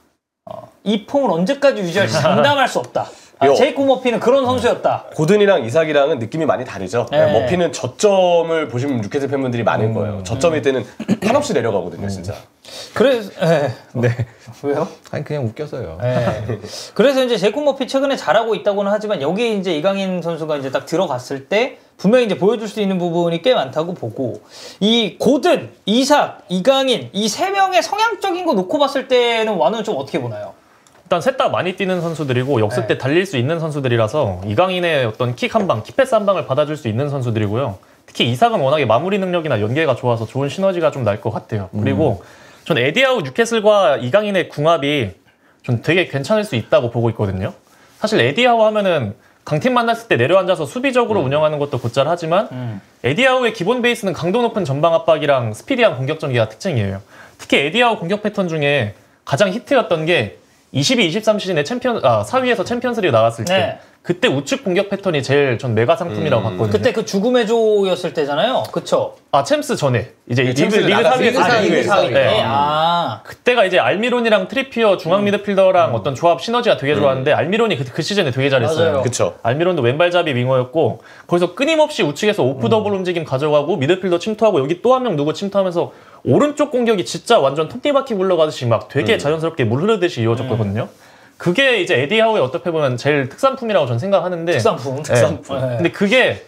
[SPEAKER 1] 이 폼을 언제까지 유지할지 장담할 수 없다. 제이콥 머피는 그런 선수였다.
[SPEAKER 4] 고든이랑 이삭이랑은 느낌이 많이 다르죠.
[SPEAKER 1] 네.
[SPEAKER 4] 머피는 저점을 보시면 뉴캐슬 팬분들이 많을 거예요. 저점일 때는 한없이 내려가거든요, 진짜.
[SPEAKER 1] 그래서
[SPEAKER 2] 네.
[SPEAKER 1] 왜요?
[SPEAKER 2] 아니 그냥 웃겨서요.
[SPEAKER 1] 그래서 이제 제이콥 머피 최근에 잘하고 있다고는 하지만 여기 이제 이강인 선수가 이제 딱 들어갔을 때 분명히 이제 보여줄 수 있는 부분이 꽤 많다고 보고 이 고든, 이삭, 이강인 이 세 명의 성향적인 거 놓고 봤을 때는 완우는 좀 어떻게 보나요?
[SPEAKER 3] 일단 셋 다 많이 뛰는 선수들이고 역습 때 달릴 수 있는 선수들이라서 이강인의 어떤 킥 한 방, 킥패스 한 방을 받아줄 수 있는 선수들이고요. 특히 이삭은 워낙에 마무리 능력이나 연계가 좋아서 좋은 시너지가 좀 날 것 같아요. 그리고 전 에디아우 뉴캐슬과 이강인의 궁합이 좀 되게 괜찮을 수 있다고 보고 있거든요. 사실 에디아우 하면은 강팀 만났을 때 내려앉아서 수비적으로 운영하는 것도 곧잘 하지만 에디아우의 기본 베이스는 강도 높은 전방 압박이랑 스피디한 공격 전개가 특징이에요. 특히 에디아우 공격 패턴 중에 가장 히트였던 게 22-23 시즌에 4위에서 챔피언스리그 나갔을 때
[SPEAKER 1] 네.
[SPEAKER 3] 그때 우측 공격 패턴이 제일 전 메가 상품이라고 봤거든요.
[SPEAKER 1] 그때 그 죽음의 조였을 때잖아요. 그쵸?
[SPEAKER 3] 챔스 전에 이제 리그
[SPEAKER 4] 챔스를
[SPEAKER 3] 4위에서
[SPEAKER 2] 리그 4위.
[SPEAKER 3] 네.
[SPEAKER 1] 그때가
[SPEAKER 3] 이제 알미론이랑 트리피어 중앙 미드필더랑 어떤 조합 시너지가 되게 좋았는데 알미론이 그 시즌에 되게 잘했어요.
[SPEAKER 1] 맞아요.
[SPEAKER 4] 그쵸.
[SPEAKER 3] 알미론도 왼발잡이 윙어였고 거기서 끊임없이 우측에서 오프 더블 움직임 가져가고 미드필더 침투하고 여기 또 한 명 누구 침투하면서 오른쪽 공격이 진짜 완전 톱니바퀴 굴러가듯이 막 되게 자연스럽게 물 흐르듯이 이어졌거든요. 그게 이제 에디하우의 어떻게 보면 제일 특산품이라고 저는 생각하는데
[SPEAKER 1] 특산품.
[SPEAKER 3] 네. 근데 그게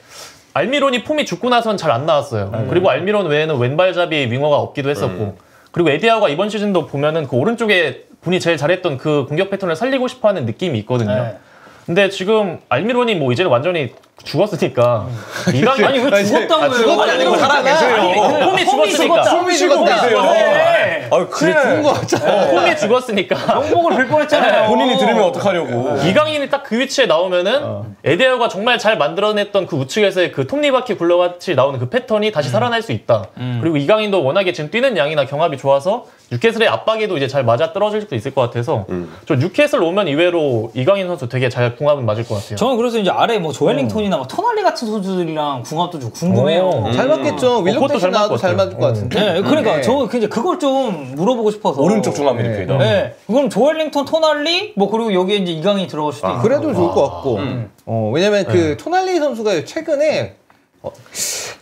[SPEAKER 3] 알미론이 폼이 죽고 나선 잘 안 나왔어요. 그리고 알미론 외에는 왼발잡이 윙어가 없기도 했었고 그리고 에디하우가 이번 시즌도 보면은 그 오른쪽에 본인이 제일 잘했던 그 공격 패턴을 살리고 싶어하는 느낌이 있거든요.
[SPEAKER 1] 네.
[SPEAKER 3] 근데 지금 알미론이 뭐 이제는 완전히 죽었으니까 이강인
[SPEAKER 1] 아니 왜 죽었다고 해요?
[SPEAKER 2] 아니고
[SPEAKER 4] 살아계세요.
[SPEAKER 3] 폼이 죽었으니까
[SPEAKER 2] 폼이 죽었다.
[SPEAKER 1] 네.
[SPEAKER 2] 그래 죽은 거 같잖아.
[SPEAKER 3] 폼이 죽었으니까
[SPEAKER 1] 영목을 빌 뻔했잖아요.
[SPEAKER 4] 본인이 들으면 어떡하려고.
[SPEAKER 3] 이강인이 딱 그 위치에 나오면은 에데아가 정말 잘 만들어냈던 그 우측에서의 그 톱니바퀴 굴러같이 나오는 그 패턴이 다시 살아날 수 있다. 그리고 이강인도 워낙에 지금 뛰는 양이나 경합이 좋아서 뉴캐슬의 압박에도 이제 잘 맞아 떨어질 수도 있을 것 같아서 저 뉴캐슬 오면 이외로 이강인 선수 되게 잘 궁합은 맞을 것 같아요.
[SPEAKER 1] 저는 그래서 이제 아래 뭐 조엘링턴이나 뭐 토날리 같은 선수들이랑 궁합도 좀 궁금해요.
[SPEAKER 2] 잘 맞겠죠. 윌록
[SPEAKER 3] 그것도 잘
[SPEAKER 2] 대신 나와도
[SPEAKER 3] 맞을
[SPEAKER 2] 잘
[SPEAKER 3] 것
[SPEAKER 2] 맞을 것 같은데.
[SPEAKER 1] 네, 그러니까 저 이제 그걸 좀 물어보고 싶어서.
[SPEAKER 4] 오른쪽 중앙 미드필더.
[SPEAKER 1] 네, 그럼 조엘링턴, 토날리, 뭐 그리고 여기에 이제 이강인이 들어갈 수도 있고.
[SPEAKER 2] 그래도 좋을 것 같고. 왜냐면 그 토날리 선수가 최근에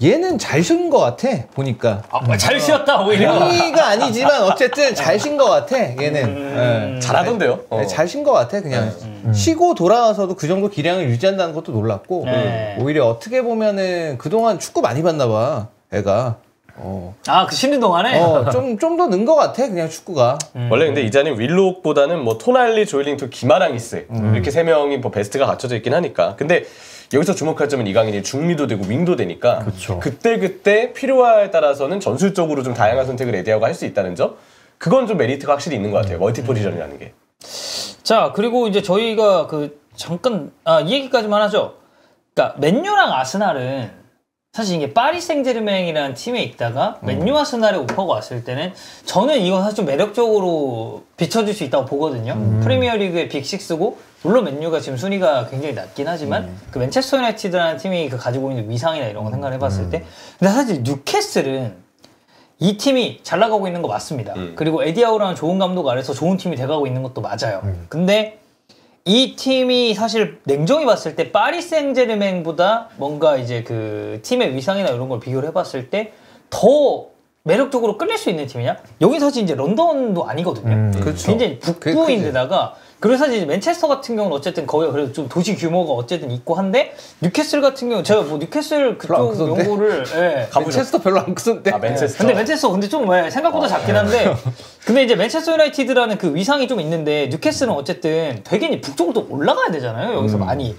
[SPEAKER 2] 얘는 잘 쉰 것 같아 보니까.
[SPEAKER 1] 잘 쉬었다 오히려.
[SPEAKER 2] 가 아니지만 어쨌든 잘 쉰 것 같아 얘는.
[SPEAKER 4] 잘하던데요?
[SPEAKER 2] 네, 잘 쉰 것 같아 그냥. 쉬고 돌아와서도 그 정도 기량을 유지한다는 것도 놀랐고
[SPEAKER 1] 네.
[SPEAKER 2] 오히려 어떻게 보면은 그동안 축구 많이 봤나 봐 애가.
[SPEAKER 1] 그 쉬는 동안에.
[SPEAKER 2] 좀 더 는 것 같아 그냥 축구가.
[SPEAKER 4] 원래 근데 이자는 윌록보다는 뭐 토날리, 조엘링턴, 기마랑이스 이렇게 세 명이 뭐 베스트가 갖춰져 있긴 하니까. 근데 여기서 주목할 점은 이강인이 중미도 되고 윙도 되니까
[SPEAKER 3] 그쵸.
[SPEAKER 4] 그때 필요에 따라서는 전술적으로 좀 다양한 선택을 에디아가 할 수 있다는 점. 그건 좀 메리트가 확실히 있는 것 같아요. 멀티 포지션이라는 게.
[SPEAKER 1] 자, 그리고 이제 저희가 잠깐 이 얘기까지만 하죠. 그러니까 맨유랑 아스날은 사실 이게 파리 생제르맹이라는 팀에 있다가 맨유 아스날에 오퍼가 왔을 때는 저는 이건 사실 좀 매력적으로 비춰줄 수 있다고 보거든요. 프리미어리그의 빅6고 물론 맨유가 지금 순위가 굉장히 낮긴 하지만 그 맨체스터 유나이티드라는 팀이 가지고 있는 위상이나 이런 거 생각을 해봤을 때 근데 사실 뉴캐슬은 이 팀이 잘 나가고 있는 거 맞습니다. 그리고 에디아우라는 좋은 감독 아래서 좋은 팀이 돼가고 있는 것도 맞아요. 근데 이 팀이 사실 냉정히 봤을 때 파리 생제르맹보다 뭔가 이제 그 팀의 위상이나 이런 걸 비교를 해봤을 때 더 매력적으로 끌릴 수 있는 팀이냐? 여기 사실 이제 런던도 아니거든요.
[SPEAKER 2] 그렇죠.
[SPEAKER 1] 굉장히 북부인데다가 그리고 사실 이제 맨체스터 같은 경우는 어쨌든 거기가 그래도 좀 도시 규모가 어쨌든 있고 한데 뉴캐슬 같은 경우 제가 뭐 뉴캐슬
[SPEAKER 2] 별로 안
[SPEAKER 1] 그쪽
[SPEAKER 2] 크던데?
[SPEAKER 1] 연구를
[SPEAKER 2] 맨체스터 별로 안 크던데.
[SPEAKER 4] 맨체스터.
[SPEAKER 1] 근데 맨체스터 근데 좀 생각보다 작긴 한데 근데 이제 맨체스터 유나이티드라는 그 위상이 좀 있는데 뉴캐슬은 어쨌든 되게 이제 북쪽으로 올라가야 되잖아요 여기서 많이.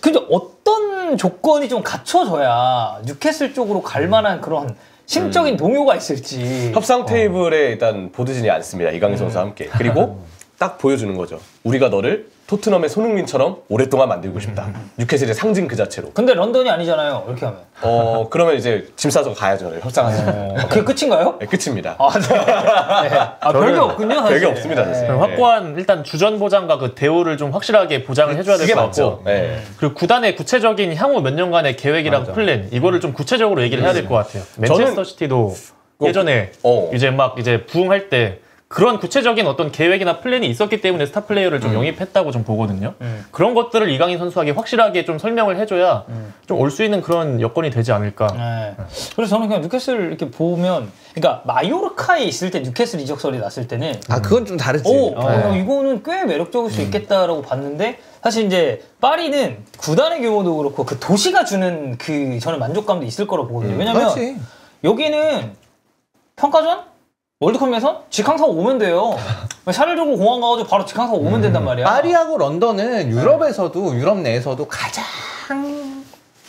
[SPEAKER 1] 근데 어떤 조건이 좀 갖춰져야 뉴캐슬 쪽으로 갈 만한 그런 심적인 동요가 있을지.
[SPEAKER 4] 협상 테이블에 일단 보드진이 않습니다. 이강인 선수와 함께. 그리고 딱 보여주는 거죠. 우리가 너를 토트넘의 손흥민처럼 오랫동안 만들고 싶다. 뉴캐슬의 상징 그 자체로.
[SPEAKER 1] 근데 런던이 아니잖아요. 이렇게 하면.
[SPEAKER 4] 그러면 이제 짐 싸서 가야죠. 협상하죠.
[SPEAKER 1] 그게 끝인가요?
[SPEAKER 4] 네, 끝입니다.
[SPEAKER 1] 별게 없군요. 사실.
[SPEAKER 4] 별게 없습니다. 사실.
[SPEAKER 3] 그럼 확고한 일단 주전 보장과 그 대우를 좀 확실하게 보장을 해줘야 될
[SPEAKER 4] 그게
[SPEAKER 3] 것
[SPEAKER 4] 맞죠.
[SPEAKER 3] 같고
[SPEAKER 4] 네.
[SPEAKER 3] 그리고 구단의 구체적인 향후 몇 년간의 계획이랑 플랜 이거를 좀 구체적으로 얘기를 해야 될 것 같아요. 맨체스터 시티도 예전에
[SPEAKER 4] 어.
[SPEAKER 3] 이제 부흥할 때 그런 구체적인 어떤 계획이나 플랜이 있었기 때문에 스타 플레이어를 좀 영입했다고 좀 보거든요. 그런 것들을 이강인 선수에게 확실하게 좀 설명을 해줘야 좀 올 수 있는 그런 여건이 되지 않을까.
[SPEAKER 1] 네. 그래서 저는 그냥 뉴캐슬 이렇게 보면, 그러니까 마요르카에 있을 때 뉴캐슬 이적설이 났을 때는
[SPEAKER 2] 그건 좀 다르지.
[SPEAKER 1] 이거는 꽤 매력적일 수 있겠다라고 봤는데, 사실 이제 파리는 구단의 규모도 그렇고 그 도시가 주는 그 저는 만족감도 있을 거라고 보거든요. 왜냐면
[SPEAKER 2] 그렇지.
[SPEAKER 1] 여기는 평가전? 월드컵 예선? 직항 타고 오면 돼요. 샤를드고 공항 가가지고 바로 직항 타고 오면 된단 말이야.
[SPEAKER 2] 파리하고 런던은 유럽에서도 유럽 내에서도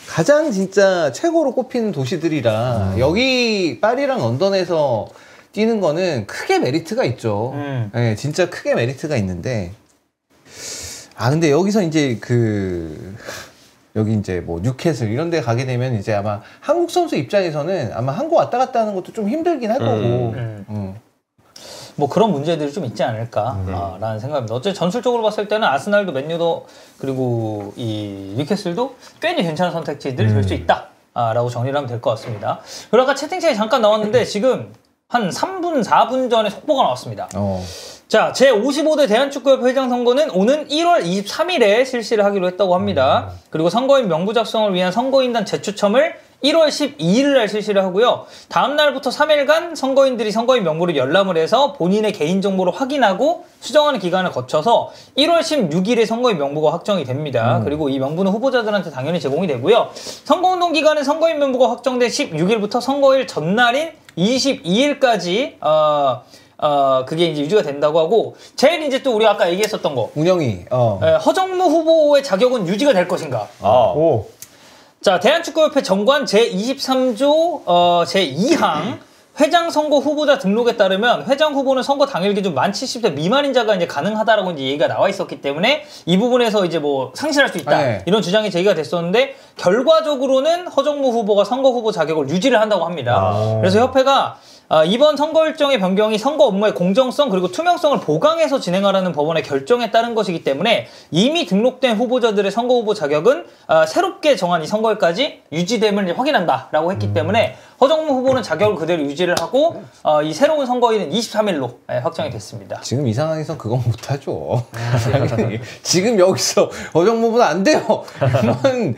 [SPEAKER 2] 가장 진짜 최고로 꼽히는 도시들이라 여기 파리랑 런던에서 뛰는 거는 크게 메리트가 있죠. 네, 진짜 크게 메리트가 있는데 근데 여기서 이제 여기 이제 뭐 뉴캐슬 이런 데 가게 되면 이제 아마 한국 선수 입장에서는 아마 한국 왔다 갔다 하는 것도 좀 힘들긴 할 거고.
[SPEAKER 1] 뭐 그런 문제들이 좀 있지 않을까라는 생각입니다. 어쨌든 전술적으로 봤을 때는 아스날도 맨유도 그리고 이 뉴캐슬도 꽤나 괜찮은 선택지들이 될 수 있다라고 정리를 하면 될 것 같습니다. 그리고 아까 채팅창에 잠깐 나왔는데 지금 한 3분, 4분 전에 속보가 나왔습니다. 자, 제55대 대한축구협회 회장 선거는 오는 1월 23일에 실시를 하기로 했다고 합니다. 그리고 선거인 명부 작성을 위한 선거인단 재추첨을 1월 12일 날 실시를 하고요. 다음 날부터 3일간 선거인들이 선거인 명부를 열람을 해서 본인의 개인정보를 확인하고 수정하는 기간을 거쳐서 1월 16일에 선거인 명부가 확정이 됩니다. 그리고 이 명부는 후보자들한테 당연히 제공이 되고요. 선거운동 기간은 선거인 명부가 확정된 16일부터 선거일 전날인 22일까지 그게 이제 유지가 된다고 하고, 제일 이제 또 우리 아까 얘기했었던 거.
[SPEAKER 2] 운영이,
[SPEAKER 1] 허정무 후보의 자격은 유지가 될 것인가. 자, 대한축구협회 정관 제23조 제2항 회장 선거 후보자 등록에 따르면 회장 후보는 선거 당일 기준 만 70세 미만인 자가 이제 가능하다라고 이제 얘기가 나와 있었기 때문에 이 부분에서 이제 뭐 상실할 수 있다. 이런 주장이 제기가 됐었는데 결과적으로는 허정무 후보가 선거 후보 자격을 유지를 한다고 합니다. 그래서 협회가 이번 선거 일정의 변경이 선거 업무의 공정성 그리고 투명성을 보강해서 진행하라는 법원의 결정에 따른 것이기 때문에 이미 등록된 후보자들의 선거 후보 자격은 새롭게 정한 이 선거일까지 유지됨을 이제 확인한다라고 했기 때문에 허정무 후보는 자격을 그대로 유지를 하고 이 새로운 선거일은 23일로 확정이 됐습니다.
[SPEAKER 2] 지금 이 상황에서 그건 못하죠. 지금 여기서 허정무 후보는 안 돼요. 이건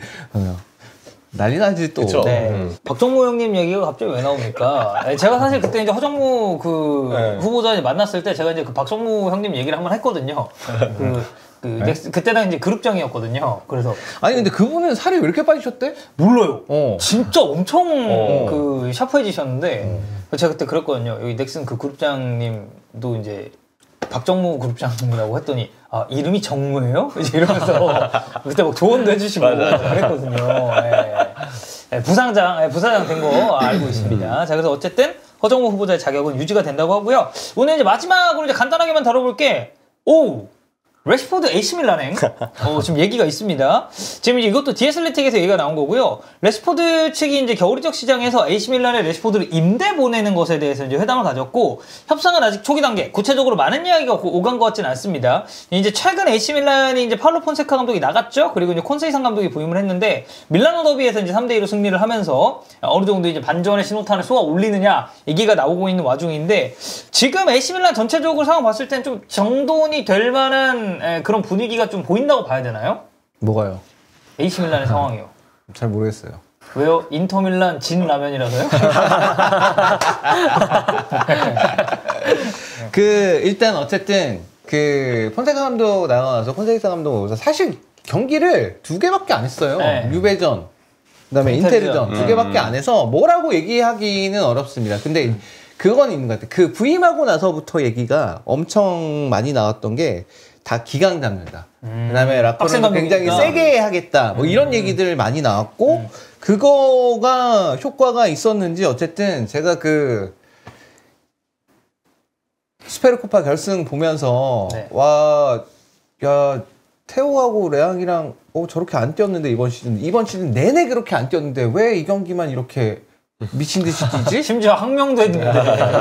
[SPEAKER 2] 난리 나지 또.
[SPEAKER 1] 네. 박정무 형님 얘기가 갑자기 왜 나옵니까? 제가 사실 그때 이제 허정무 후보자 만났을 때 제가 이제 그 박정무 형님 얘기를 한번 했거든요. 그때는 이제 그룹장이었거든요. 그래서
[SPEAKER 2] 아니 근데 그분은 살이 왜 이렇게 빠지셨대?
[SPEAKER 1] 몰라요. 진짜 엄청 샤프해지셨는데 제가 그때 그랬거든요. 여기 넥슨 그 그룹장님도 이제 박정무 그룹장님이라고 했더니 이름이 정무예요? 이제 이러면서 그때 막 조언도 해주시고 그랬거든요. 부사장 된 거 알고 있습니다. 자, 그래서 어쨌든 허정무 후보자의 자격은 유지가 된다고 하고요. 오늘 이제 마지막으로 이제 간단하게만 다뤄볼 게 레시포드 AC 밀란행 지금 얘기가 있습니다. 지금 이제 이것도 디에슬레틱에서 얘기가 나온 거고요. 레시포드 측이 이제 겨울 이적 시장에서 AC 밀란의 레시포드를 임대 보내는 것에 대해서 이제 회담을 가졌고 협상은 아직 초기 단계. 구체적으로 많은 이야기가 오간 것 같지는 않습니다. 이제 최근 AC 밀란이 이제 파울로 폰세카 감독이 나갔죠. 그리고 이제 콘세이상 감독이 부임을 했는데 밀라노 더비에서 이제 3대2로 승리를 하면서 어느 정도 이제 반전의 신호탄을 쏘아 올리느냐 얘기가 나오고 있는 와중인데 지금 AC 밀란 전체적으로 상황 봤을 땐 좀 정돈이 될 만한 그런 분위기가 좀 보인다고 봐야 되나요?
[SPEAKER 2] 뭐가요?
[SPEAKER 1] AC 밀란의 상황이요.
[SPEAKER 2] 잘 모르겠어요.
[SPEAKER 1] 왜요? 인터 밀란 진 라면이라서요?
[SPEAKER 2] 일단 어쨌든 폰세카 감독 나가서 폰세카 감독 오면서 사실 경기를 2개밖에 안 했어요. 유베전 그다음에 인테르전 2개밖에 안 해서 뭐라고 얘기하기는 어렵습니다. 근데 그건 있는 것 같아요. 부임하고 나서부터 얘기가 엄청 많이 나왔던 게 다 기강 잡는다. 그다음에 라커는 굉장히 세게 하겠다. 뭐 이런 얘기들 많이 나왔고 그거가 효과가 있었는지 어쨌든 제가 스페르코파 결승 보면서 테오하고 레앙이랑 저렇게 안 뛰었는데 이번 시즌 내내 그렇게 안 뛰었는데 왜 이 경기만 이렇게 미친 듯이 뛰지?
[SPEAKER 1] 심지어 항명도 했는데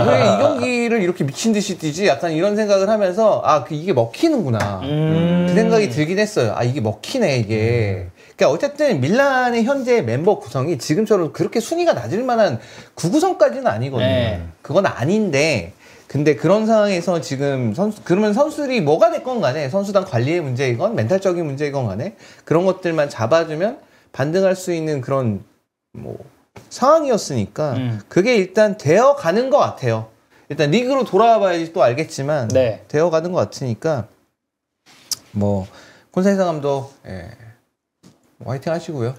[SPEAKER 2] 왜 이 경기를 이렇게 미친 듯이 뛰지? 약간 이런 생각을 하면서 이게 먹히는구나 그 생각이 들긴 했어요. 이게 먹히네 이게. 그러니까 어쨌든 밀란의 현재 멤버 구성이 지금처럼 그렇게 순위가 낮을 만한 구구성까지는 아니거든요. 그건 아닌데 근데 그런 상황에서 지금 그러면 선수들이 뭐가 됐건 간에 선수단 관리의 문제이건 멘탈적인 문제이건 간에 그런 것들만 잡아주면 반등할 수 있는 그런 뭐 상황이었으니까 그게 일단 되어 가는 것 같아요. 일단 리그로 돌아와 봐야지 또 알겠지만
[SPEAKER 1] 네.
[SPEAKER 2] 되어 가는 것 같으니까 뭐 콘세이사 감독 뭐 화이팅 하시고요.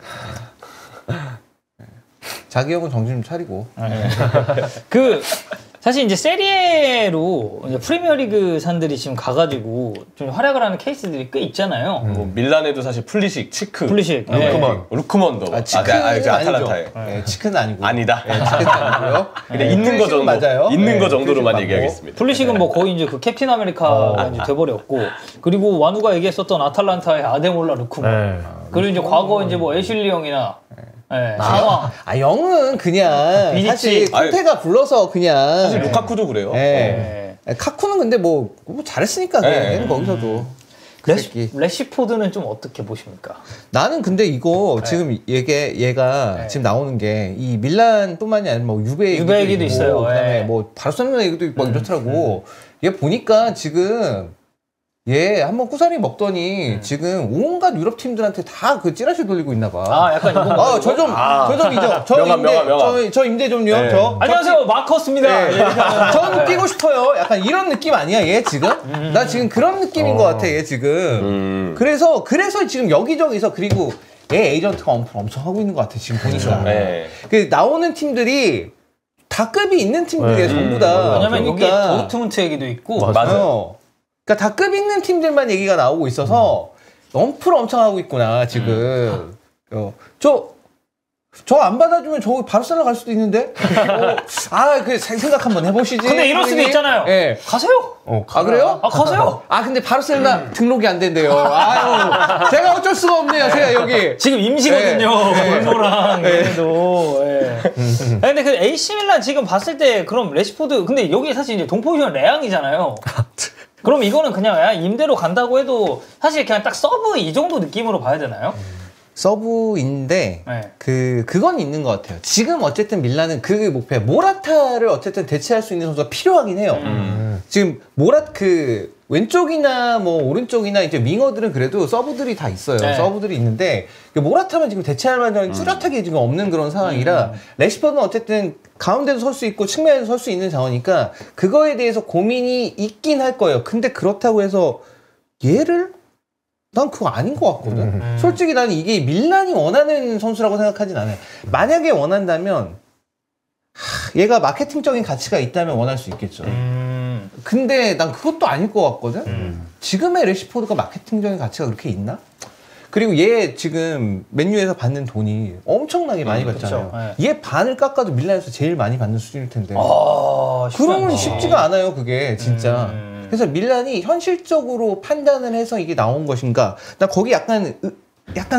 [SPEAKER 2] 자기 형은 정신 좀 차리고.
[SPEAKER 1] 그 사실 이제 세리에로 이제 프리미어리그 산들이 지금 가가지고 좀 활약을 하는 케이스들이 꽤 있잖아요.
[SPEAKER 4] 뭐 밀란에도 사실 플리식, 치크,
[SPEAKER 1] 플리식,
[SPEAKER 4] 루크먼도
[SPEAKER 2] 치크는 아니죠.
[SPEAKER 4] 아탈란타에
[SPEAKER 2] 치크는 아니고.
[SPEAKER 4] 아니다.
[SPEAKER 2] 치크는 아니고요.
[SPEAKER 4] 그냥 있는 거 정도,
[SPEAKER 2] 맞아요.
[SPEAKER 4] 있는 거 정도로만
[SPEAKER 2] 맞고.
[SPEAKER 4] 얘기하겠습니다.
[SPEAKER 1] 플리식은 뭐 거의 이제 그 캡틴 아메리카가 이제 돼버렸고, 그리고 완우가 얘기했었던 아탈란타의 아데몰라 루크만, 그리고 이제 과거 이제 뭐 애슐리 형이나 상황.
[SPEAKER 2] 영은 그냥
[SPEAKER 1] 비니치.
[SPEAKER 2] 사실 콘테가 불러서 그냥
[SPEAKER 4] 사실 루카쿠도 그래요.
[SPEAKER 2] 카쿠는 근데 뭐 잘했으니까 그냥 거기서도 그 새끼.
[SPEAKER 1] 레시포드는 좀 어떻게 보십니까?
[SPEAKER 2] 나는 근데 이거 지금 얘가 지금 나오는 게 이 밀란뿐만이 아니라 뭐 유베
[SPEAKER 1] 얘기도 있어요.
[SPEAKER 2] 그다음에 뭐 바르셀로나 얘기도 있고 이렇더라고. 얘 보니까 지금 얘 한번 꾸사리 먹더니 지금 온갖 유럽 팀들한테 다 그 찌라시 돌리고 있나 봐.
[SPEAKER 1] 아, 약간 이건
[SPEAKER 2] 저 좀 이제
[SPEAKER 4] 명함.
[SPEAKER 2] 저 임대 좀요.
[SPEAKER 4] 네.
[SPEAKER 1] 안녕하세요, 마커스입니다.
[SPEAKER 2] 전 뛰고 싶어요. 약간 이런 느낌 아니야, 얘 지금? 나 지금 그런 느낌인 것 같아, 얘 지금. 그래서 지금 여기저기서 그리고 얘 에이전트가 엄청 하고 있는 것 같아, 지금 보니까.
[SPEAKER 4] 네.
[SPEAKER 2] 그 나오는 팀들이 다 급이 있는 팀들이에요, 전부 다.
[SPEAKER 1] 왜냐면 여기 도르트문트 얘기도 있고.
[SPEAKER 2] 맞아요. 그러니까 다 급 있는 팀들만 얘기가 나오고 있어서 엄프를 엄청 하고 있구나 지금. 저 안 받아주면 저 바르셀로나 갈 수도 있는데. 그 생각 한번 해보시지.
[SPEAKER 1] 근데 이럴 수도 있잖아요.
[SPEAKER 2] 예.
[SPEAKER 1] 가세요.
[SPEAKER 2] 그래요?
[SPEAKER 1] 가세요.
[SPEAKER 2] 근데 바르셀로나 등록이 안 된대요. 제가 어쩔 수가 없네요. 제가 여기
[SPEAKER 1] 지금 임시거든요. 볼모랑 얘도. 근데 그 AC 밀란 지금 봤을 때 그럼 레시포드 근데 여기 사실 이제 동포지션 레앙이잖아요. 그럼 이거는 그냥 임대로 간다고 해도 사실 그냥 딱 서브 이 정도 느낌으로 봐야 되나요?
[SPEAKER 2] 서브인데 그건 있는 것 같아요. 지금 어쨌든 밀란은 그 목표야. 모라타를 어쨌든 대체할 수 있는 선수가 필요하긴 해요. 지금 왼쪽이나 뭐 오른쪽이나 이제 윙어들은 그래도 서브들이 다 있어요. 서브들이 있는데 모라타만 지금 대체할 만한 뚜렷하게 지금 없는 그런 상황이라 레시퍼드는 어쨌든 가운데도 설 수 있고 측면에도 설 수 있는 상황이니까 그거에 대해서 고민이 있긴 할 거예요. 근데 그렇다고 해서 난 그거 아닌 것 같거든. 솔직히 나는 이게 밀란이 원하는 선수라고 생각하진 않아요. 만약에 원한다면 얘가 마케팅적인 가치가 있다면 원할 수 있겠죠. 근데 난 그것도 아닐 것 같거든. 지금의 레시포드가 마케팅적인 가치가 그렇게 있나? 그리고 얘 지금 맨유에서 받는 돈이 엄청나게 많이 받잖아요. 얘 반을 깎아도 밀란에서 제일 많이 받는 수준일 텐데. 그러면 쉽지가 않아요, 그게 진짜. 그래서 밀란이 현실적으로 판단을 해서 이게 나온 것인가? 나 거기 약간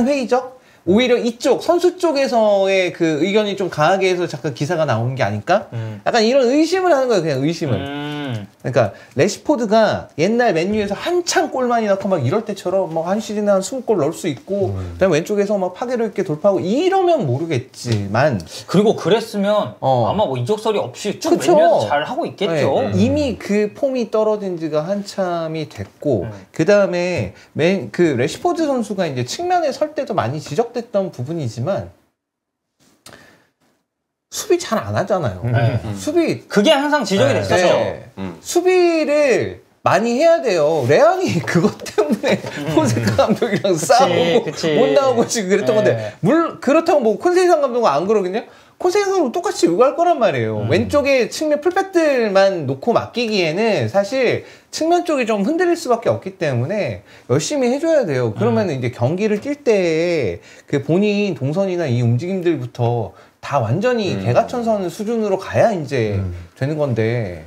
[SPEAKER 2] 회의적? 오히려 이쪽 선수 쪽에서의 그 의견이 좀 강하게 해서 잠깐 기사가 나오는 게 아닐까? 약간 이런 의심을 하는 거예요, 그냥 의심을. 그러니까 레시포드가 옛날 맨유에서 한창 골 많이 넣고 막 이럴 때처럼 막 한 시즌에 한 20골 넣을 수 있고 그다음에 왼쪽에서 막 파괴력 있게 돌파하고 이러면 모르겠지만
[SPEAKER 1] 그리고 그랬으면 아마 뭐 이적설이 없이 쭉 맨유에서 잘 하고 있겠죠.
[SPEAKER 2] 이미 그 폼이 떨어진 지가 한참이 됐고 그다음에 그 레시포드 선수가 이제 측면에 설 때도 많이 지적됐던 부분이지만 수비 잘 안 하잖아요.
[SPEAKER 1] 그게 항상 지적이 됐었죠.
[SPEAKER 2] 수비를 많이 해야 돼요. 레앙이 그것 때문에 콘세이사 감독이랑 싸우고 못 나오고 지금 그랬던 건데 그렇다고 뭐 콘세이사 감독은 안 그러겠냐? 콘세이사 감독은 똑같이 요구할 거란 말이에요. 왼쪽에 측면 풀백들만 놓고 맡기기에는 사실 측면 쪽이 좀 흔들릴 수밖에 없기 때문에 열심히 해줘야 돼요. 그러면 이제 경기를 뛸 때 그 본인 동선이나 이 움직임들부터 다 완전히 개가천선 수준으로 가야 이제 되는 건데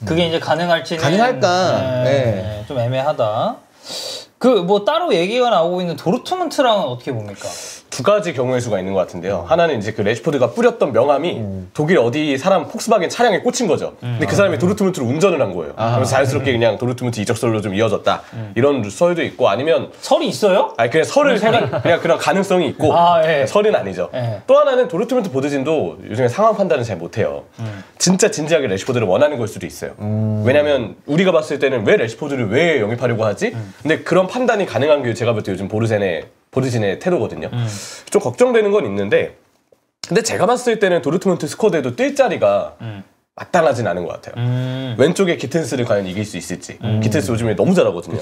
[SPEAKER 1] 그게 이제 가능할지는
[SPEAKER 2] 가능할까?
[SPEAKER 1] 좀 애매하다. 그 뭐 따로 얘기가 나오고 있는 도르트문트랑은 어떻게 봅니까?
[SPEAKER 4] 두 가지 경우의 수가 있는 것 같은데요. 하나는 이제 그 레시포드가 뿌렸던 명함이 독일 어디 사람 폭스바겐 차량에 꽂힌 거죠. 근데 그 사람이 도르트문트로 운전을 한 거예요. 그래서 자연스럽게 그냥 도르트문트 이적설로 좀 이어졌다. 이런 설도 있고 아니면
[SPEAKER 1] 설이 있어요?
[SPEAKER 4] 아니 그냥 설을 그냥 그런 가능성이 있고
[SPEAKER 1] 예.
[SPEAKER 4] 설은 아니죠.
[SPEAKER 1] 예.
[SPEAKER 4] 또 하나는 도르트문트 보드진도 요즘에 상황 판단을 잘 못해요. 진짜 진지하게 레시포드를 원하는 걸 수도 있어요. 왜냐면 우리가 봤을 때는 왜 레시포드를 왜 영입하려고 하지? 근데 그런 판단이 가능한 게 제가 볼 때 요즘 보드진의 태도거든요. 좀 걱정되는 건 있는데 근데 제가 봤을 때는 도르트문트 스쿼드에도 뛸 자리가 마땅하진 않은 것 같아요. 왼쪽에 기텐스를 과연 이길 수 있을지. 기텐스 요즘에 너무 잘하거든요.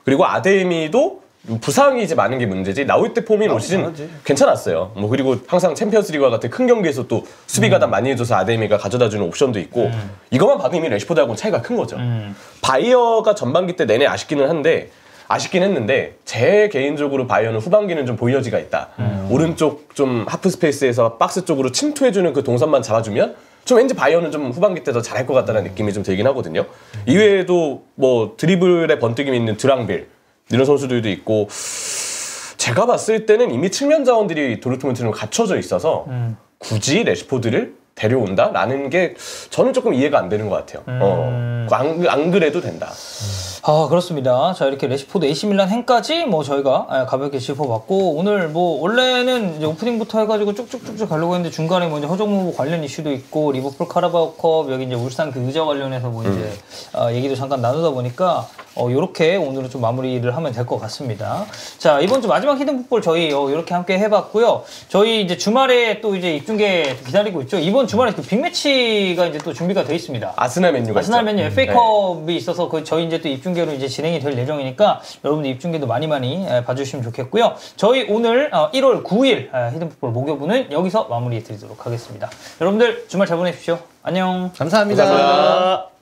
[SPEAKER 4] 그리고 아데미도 부상이 이제 많은 게 문제지 나올 때 폼이 올 시즌 괜찮았어요. 뭐 그리고 항상 챔피언스리그와 같은 큰 경기에서 또 수비 가담 많이 해줘서 아데미가 가져다주는 옵션도 있고 이것만 봐도 이미 레시포드하고는 차이가 큰 거죠. 바이어가 전반기 때 내내 아쉽긴 했는데 제 개인적으로 바이어는 후반기는 좀 보여지가 있다. 오른쪽 좀 하프 스페이스에서 박스 쪽으로 침투해주는 그 동선만 잡아주면 좀 왠지 바이어는 좀 후반기 때 더 잘할 것 같다는 느낌이 좀 들긴 하거든요. 이외에도 뭐 드리블에 번뜩임이 있는 드랑빌 이런 선수들도 있고 제가 봤을 때는 이미 측면 자원들이 도르트문트는 갖춰져 있어서 굳이 레시포드를 데려온다라는 게 저는 조금 이해가 안 되는 것 같아요. 안 그래도 된다.
[SPEAKER 1] 아, 그렇습니다. 자, 이렇게 레시포드 AC 밀란 행까지 뭐 저희가 가볍게 짚어봤고, 오늘 뭐 원래는 이제 오프닝부터 해가지고 쭉쭉쭉쭉 가려고 했는데 중간에 뭐 이제 허정무 관련 이슈도 있고, 리버풀 카라바오컵, 여기 이제 울산 그 의자 관련해서 뭐 이제 얘기도 잠깐 나누다 보니까 요렇게 오늘은 좀 마무리를 하면 될 것 같습니다. 자, 이번 주 마지막 히든풋볼 저희 요렇게 함께 해봤고요. 저희 이제 주말에 또 이제 입중계 기다리고 있죠. 이번 주말에 그 빅매치가 이제 또 준비가 돼 있습니다.
[SPEAKER 4] 아스날 맨유가
[SPEAKER 1] 아스날
[SPEAKER 4] 있죠.
[SPEAKER 1] 맨유 FA컵이 있어서 그 저희 이제 또 입중계로 이제 진행이 될 예정이니까 여러분들 입중계도 많이 봐주시면 좋겠고요. 저희 오늘 1월 9일 히든풋볼 목요부는 여기서 마무리 드리도록 하겠습니다. 여러분들 주말 잘 보내십시오. 안녕.
[SPEAKER 2] 감사합니다.
[SPEAKER 4] 감사합니다.